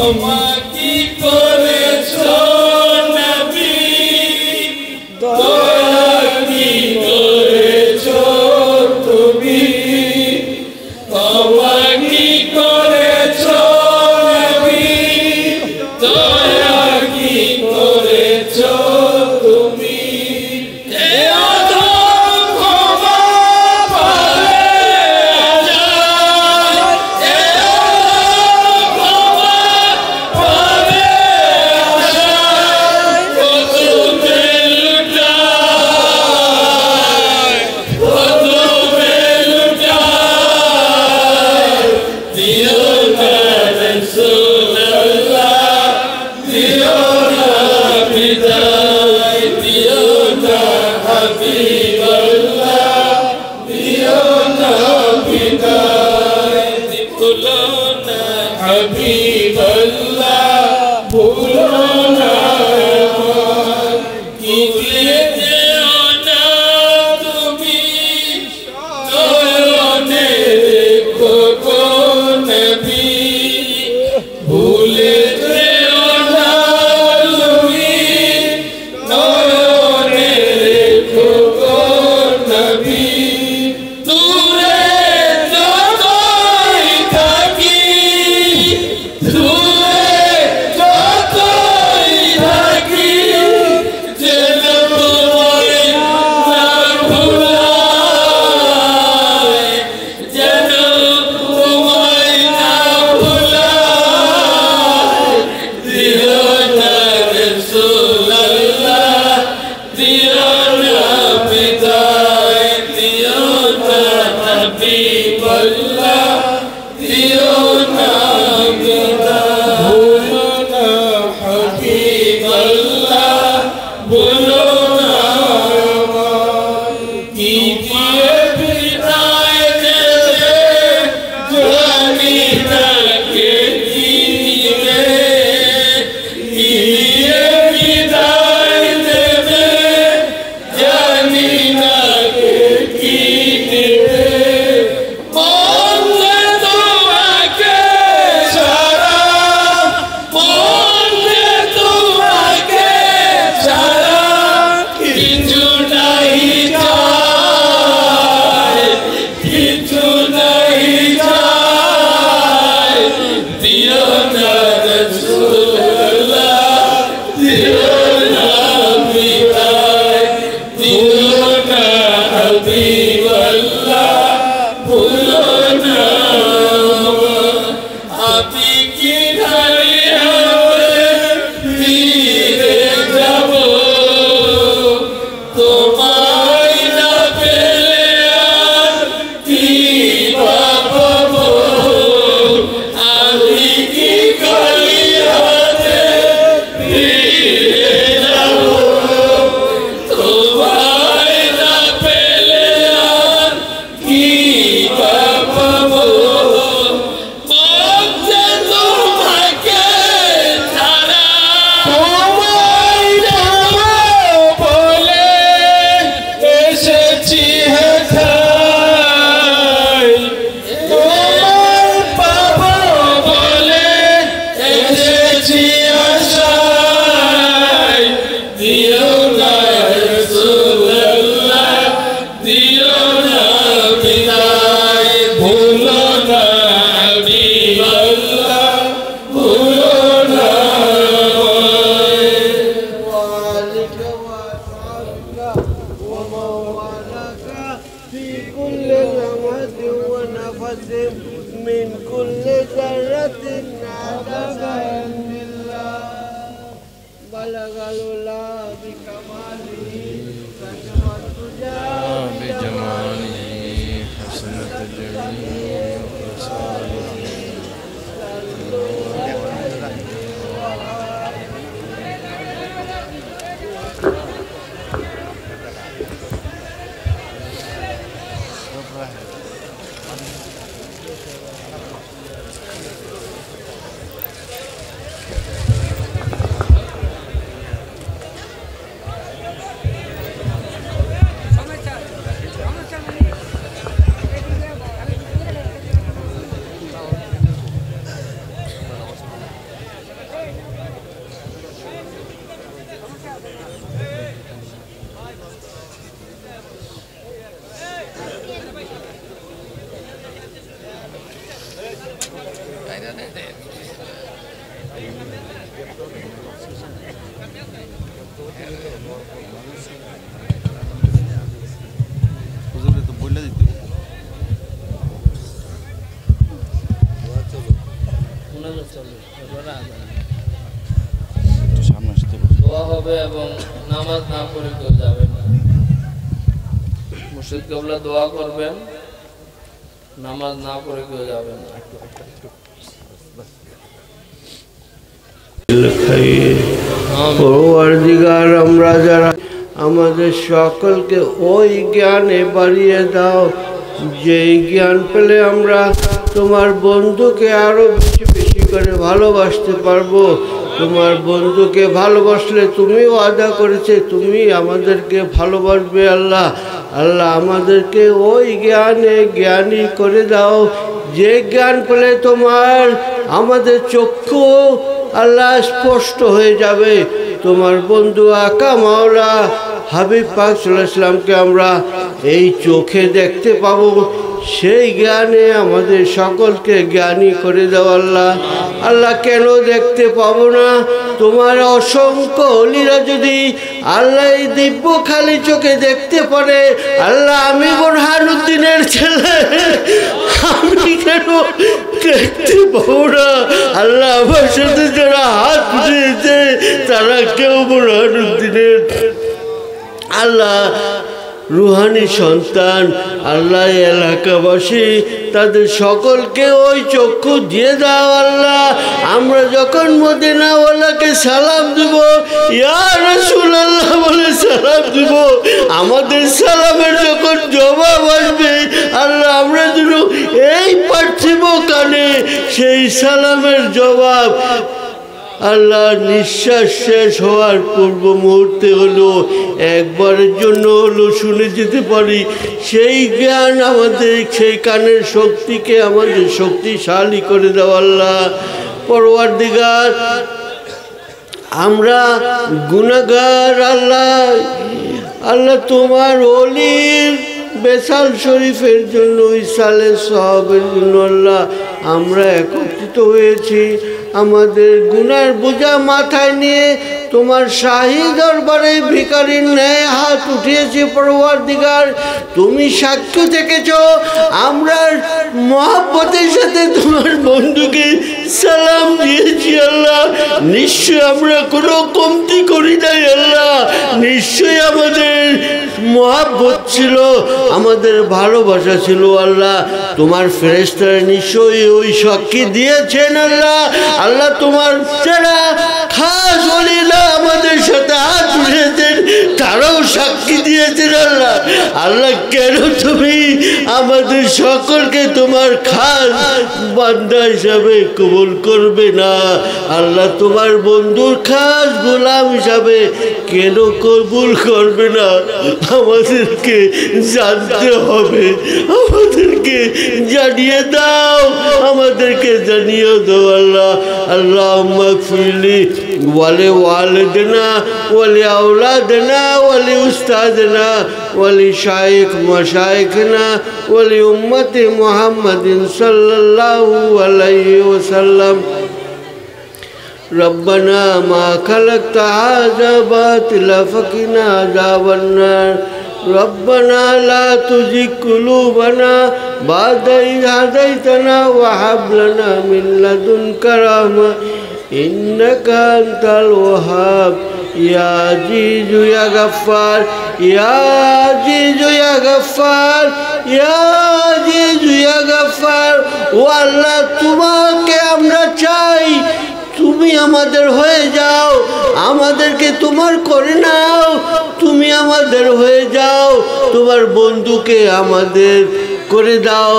ক্ষমা কি করেছো নবী দয়া কি করেছো তুমি ক্ষমা কি করেছো নবী দয়া কি করেছো তুমি দোয়া হবে এবং নামাজ না পড়ে কেউ যাবে না। মুর্শিদ কেবলা দোয়া করবেন, নামাজ না পড়ে কেউ যাবে না। পরওয়ারদিগার, আমরা যারা আমাদের সকলকে ওই জ্ঞানে বাড়িয়ে দাও যেই জ্ঞান পেলে আমরা তোমার বন্ধুকে আরো বেশি বেশি করে ভালোবাসতে পারবো। তোমার বন্ধুকে ভালোবাসলে তুমিও ওয়াদা করেছে তুমি আমাদেরকে ভালোবাসবে। আল্লাহ আল্লাহ আমাদেরকে ওই জ্ঞানে জ্ঞানী করে দাও যে জ্ঞান পেলে তোমার আমাদের চক্ষু আল্লাহ স্পষ্ট হয়ে যাবে। তোমার বন্ধু আকা মাওলা হাবিব পাক সাল্লাল্লাহু আলাইহি ওয়াসাল্লামকে আমরা এই চোখে দেখতে পাবো, সেই জ্ঞানে আমাদের সকলকে জ্ঞানী করে দাও। আল্লাহ আল্লাহ কেন দেখতে পাবো না? তোমার অসংখ্য অলিরা যদি আল্লাহ এই দিব্য খালি চোখে দেখতে পারে, আল্লাহ আমি বোরহানুদ্দিনের ছেলে, আমি কেন দেখতে পাবো না? আল্লাহ আমার সাথে যারা হাত উঠিয়েছে তারা কেউ বোরহানুদ্দিনের আল্লাহ রুহানি সন্তান। আল্লাহ এলাকাবাসী তাদের সকলকে ওই চক্ষু দিয়ে দাও। আল্লাহ আমরা যখন মদিনাওয়ালাকে সালাম দেব, ইয়া রাসূলুল্লাহ বলে সালাম দেব, আমাদের সালামের যখন জবাব আসবে আল্লাহ আমরা যেন এই পার্থিব কানে সেই সালামের জবাব আল্লাহ নিঃশ্বাস শেষ হওয়ার পূর্ব মুহূর্তে হলো একবারের জন্য হলো শুনে যেতে পারি। সেই জ্ঞান আমাদের, সেই কানের শক্তিকে আমাদের শক্তিশালী করে দাও। আল্লাহ পরওয়ারদিগার, আমরা গুনাহগার। আল্লাহ আল্লাহ তোমার ওলির বেসাল শরীফের জন্য, ইসালে সওয়াবের জন্য আল্লাহ আমরা একত্রিত হয়েছি। আমাদের গুনার বোঝা মাথায় নিয়ে তোমার শাহী দরবারে ভিখারির ন্যায় হাত উঠিয়েছি। পরওয়ারদিগার তুমি সাক্ষ্য থেকেছ, আমরা মহব্বতের সাথে তোমার বন্ধুকে সালাম দিয়েছি। আল্লাহ নিশ্চয় আমরা কোনো কমতি করি নাই। আল্লাহ নিশ্চয় আমাদের মহব্বত ছিল, আমাদের ভালোবাসা ছিল। আল্লাহ তোমার ফেরেশতারা নিশ্চয়ই ওই সাক্ষী দিয়েছেন। আল্লাহ আল্লাহ তোমার যারা খাস ওলিরা আমাদের সাথে হাত উঠিয়েছেন তারাও সাক্ষী দিয়েছেন। আল্লাহ আল্লাহ কেন তুমি আমাদের সকলকে তোমার খাস বান্দা হিসাবে কবুল করবে না? আল্লাহ তোমার বন্ধুর খাস গোলাম হিসাবে কেন কবুল করবে না? আমাদেরকে জানতে হবে, আমাদেরকে জানিয়ে দাও, আমাদেরকে জানিয়ে দাও। আল্লাহ আল্লাহুম্মা গফিরলি ওয়ালি ওয়ালিদিনা ওয়ালি আওলাদিনা ওয়ালি উস্তাদিনা ওয়ালি শাইখ মাশাইখিনা ওয়ালি উম্মতি মুহাম্মাদিন সাল্লাল্লাহু আলাইহি ওয়াসাল্লাম। ربنا ما خلقت هذا باطلا فقنا عذاب النار ربنا لا تزغ قلوبنا بعد إذ هديتنا وهب لنا من لدنك رحمة إنك أنت الوهاب يا عزيز يا غفار يا عزيز يا غفار يا عزيز يا غفار والله তোমাকে আমরা চাই, তুমি আমাদের হয়ে যাও, আমাদেরকে তোমার করে নাও, তুমি আমাদের হয়ে যাও, তোমার বন্ধুকে আমাদের করে দাও,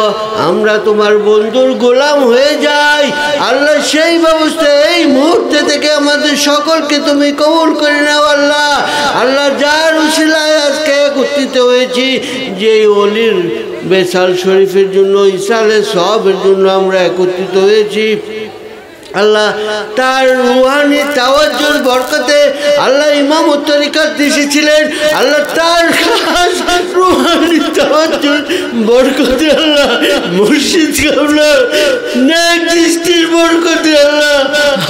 আমরা তোমার বন্ধুর গোলাম হয়ে যাই। আল্লাহ সেই ব্যবস্থা এই মুহূর্তে থেকে আমাদের সকলকে তুমি কবুল করে নাও। আল্লাহ আল্লাহ যার উসিলায় আজকে একত্রিত হয়েছি, যে ওলির বেসাল শরীফের জন্য, ইসালে সওয়াবের জন্য আমরা একত্রিত হয়েছি, আল্লাহ তার রুহানি তাওয়াজ্জুর বরকতে আল্লাহ ইমামত তরিকাত দিয়েছিলেন, আল্লাহ তার রুহানি তাওয়াজ্জুর বরকতে আল্লাহ মুর্শিদ কাবলা নেক দৃষ্টির বরকতে আল্লাহ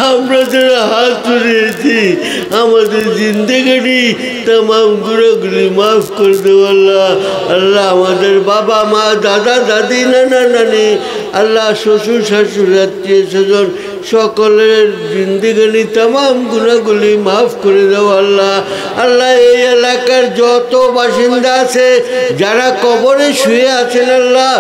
আমরা যারা হাত তুলেছি আমাদের জিন্দেগানি তামাম গুণাগুলি মাফ করে দেও আল্লাহ। আল্লাহ আমাদের বাবা মা দাদা দাদি নানা নানি আল্লাহ শ্বশুর শাশুড়ি আত্মীয় স্বজন সকলের জিন্দেগানি তামাম গুণাগুলি মাফ করে দাও আল্লাহ। আল্লাহ এই এলাকার যত বাসিন্দা আছে যারা কবরে শুয়ে আছেন আল্লাহ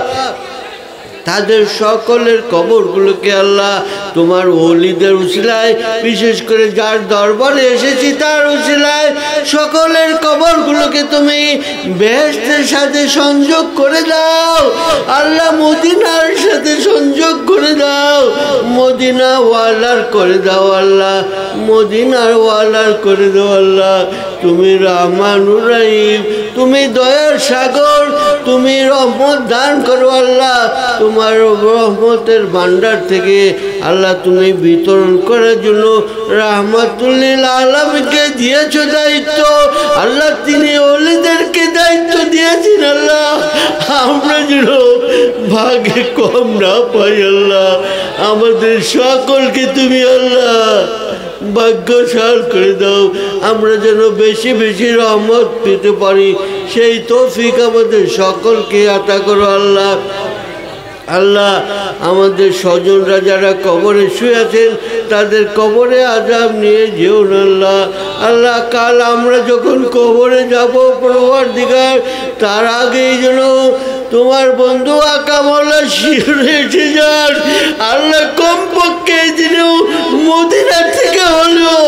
তাদের সকলের কবরগুলোকে আল্লাহ তোমার ওলিদের উসিলায় বিশেষ করে যার দরবারে এসেছি তার উসিলায় সকলের কবরগুলোকে তুমি বেহেশতের সাথে সংযোগ করে দাও আল্লাহ। মদিনার সাথে সংযোগ করে দাও, মদিনা ওয়ালার করে দাও আল্লাহ, মদিনার ওয়ালার করে দাও আল্লাহ। তুমি রহমানুর রহিম, তুমি দয়ার সাগর, তুমি রহমত দান করো আল্লাহ। তোমার রহমতের ভান্ডার থেকে আল্লাহ তুমি বিতরণ করার জন্য রাহমাতুল্লিল আলামিনকে দিয়েছো দায়িত্ব আল্লাহ। তিনি ওলিদেরকে দায়িত্ব দিয়েছেন আল্লাহ। আমরা যেন ভাগে কম না পাই আল্লাহ। আমাদের সকলকে তুমি আল্লাহ ভাগ্যশাল করে দাও, আমরা যেন বেশি বেশি রহমত পেতে পারি সেই তৌফিক আমাদের সকলকে আতা করো আল্লাহ। আল্লাহ আমাদের স্বজনরা যারা কবরে শুয়ে আছেন তাদের কবরে আযাব নিয়ে যেও না আল্লাহ। আল্লাহ কাল আমরা যখন কবরে যাব পরওয়ারদিগার তার আগেই যেন তোমার বন্ধু আকামলা শিরে এসে যান আল্লাহ। কমপক্ষে এই দিনেও মদিনা থেকে হলেও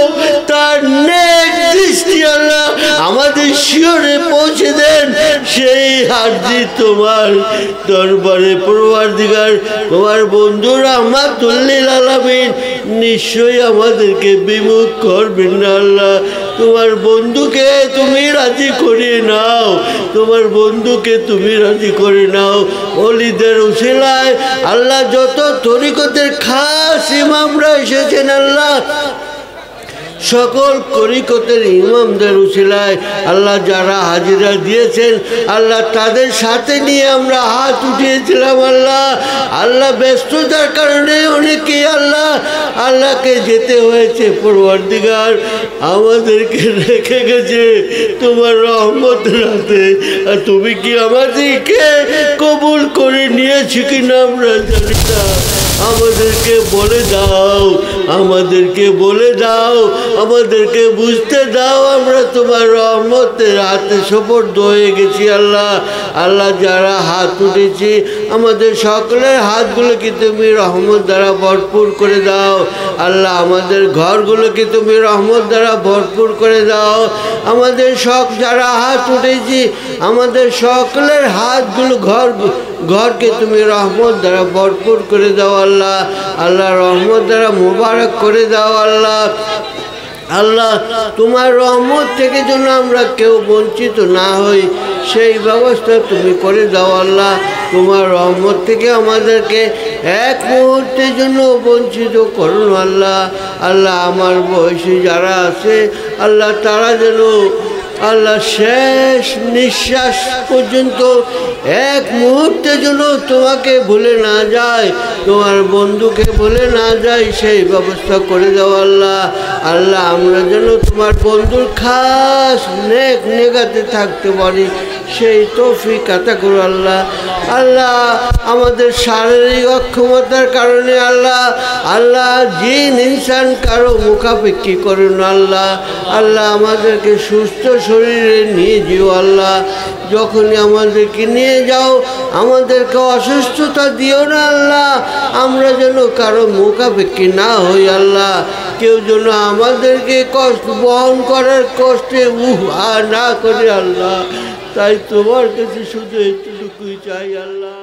তার নেক দৃষ্টি আল্লাহ আমাদের শিরে পৌঁছে দেন। সেই হাজি তোমার দরবারে পরওয়ারদিগার তোমার বন্ধু রাহমাতুল্লিল আলামিন নিশ্চয়ই আমাদেরকে বিমুখ করবেন না আল্লাহ। তোমার বন্ধুকে তুমি রাজি করিয়ে নাও, তোমার বন্ধুকে তুমি রাজি করে নাও। ওলিদের উসিলায় আল্লাহ যত তরিকতের খাস ইমামরা এসেছেন আল্লাহ সকল তরিকতের ইমামদের উসিলায় আল্লাহ যারা হাজিরা দিয়েছেন আল্লাহ তাদের সাথে নিয়ে আমরা হাত উঠিয়েছিলাম আল্লাহ। আল্লাহ ব্যস্ততার কারণে অনেকে আল্লাহ আল্লাহকে যেতে হয়েছে পরওয়ারদিগার আমাদেরকে রেখে গেছে তোমার রহমতের হাতে। আর তুমি কি আমাদেরকে কবুল করে নিয়েছি কিনা আমরা জানি না। আমাদেরকে বলে দাও, আমাদেরকে বলে দাও, আমাদেরকে বুঝতে দাও আমরা তোমার রহমতের হাতে সুপর্দ হয়ে গেছি আল্লাহ। আল্লাহ যারা হাত উঠেছি আমাদের সকলের হাতগুলোকে তুমি রহমত দ্বারা ভরপুর করে দাও আল্লাহ। আমাদের ঘরগুলোকে তুমি রহমত দ্বারা ভরপুর করে দাও। আমাদের যারা হাত উঠেছি আমাদের সকলের হাতগুলো ঘরকে তুমি রহমত দ্বারা ভরপুর করে দাও আল্লাহ। আল্লাহ রহমত দ্বারা মোবারক করে দাও আল্লাহ। আল্লাহ তোমার রহমত থেকে যেন আমরা কেউ বঞ্চিত না হই সেই ব্যবস্থা তুমি করে দাও আল্লাহ। তোমার রহমত থেকে আমাদেরকে এক মুহূর্তের জন্য বঞ্চিত করুন আল্লাহ। আল্লাহ আমার বয়সী যারা আছে আল্লাহ তারা যেন আল্লাহ শেষ নিঃশ্বাস পর্যন্ত এক মুহূর্তের জন্য তোমাকে ভুলে না যায়, তোমার বন্ধুকে ভুলে না যায় সেই ব্যবস্থা করে দাও আল্লাহ। আল্লাহ আমরা যেন তোমার বন্ধুর খাস নেগাতে থাকতে পারি সেই তৌফিক আতা করো আল্লাহ। আল্লাহ আমাদের শারীরিক অক্ষমতার কারণে আল্লাহ জিন ইনসান কারো মুখাপেক্ষী করুন আল্লাহ। আল্লাহ আমাদেরকে সুস্থ শরীরে নিয়ে যেও আল্লাহ। যখনই আমাদেরকে নিয়ে যাও আমাদেরকে অসুস্থতা দিও না আল্লাহ। আমরা যেন কারো মুখাপেক্ষী না হই আল্লাহ। কেউ যেন আমাদেরকে কষ্ট বহন করার কষ্টে না করে আল্লাহ। তাই তোমার কাছে শুধু এতটুকুই চাই আল্লাহ।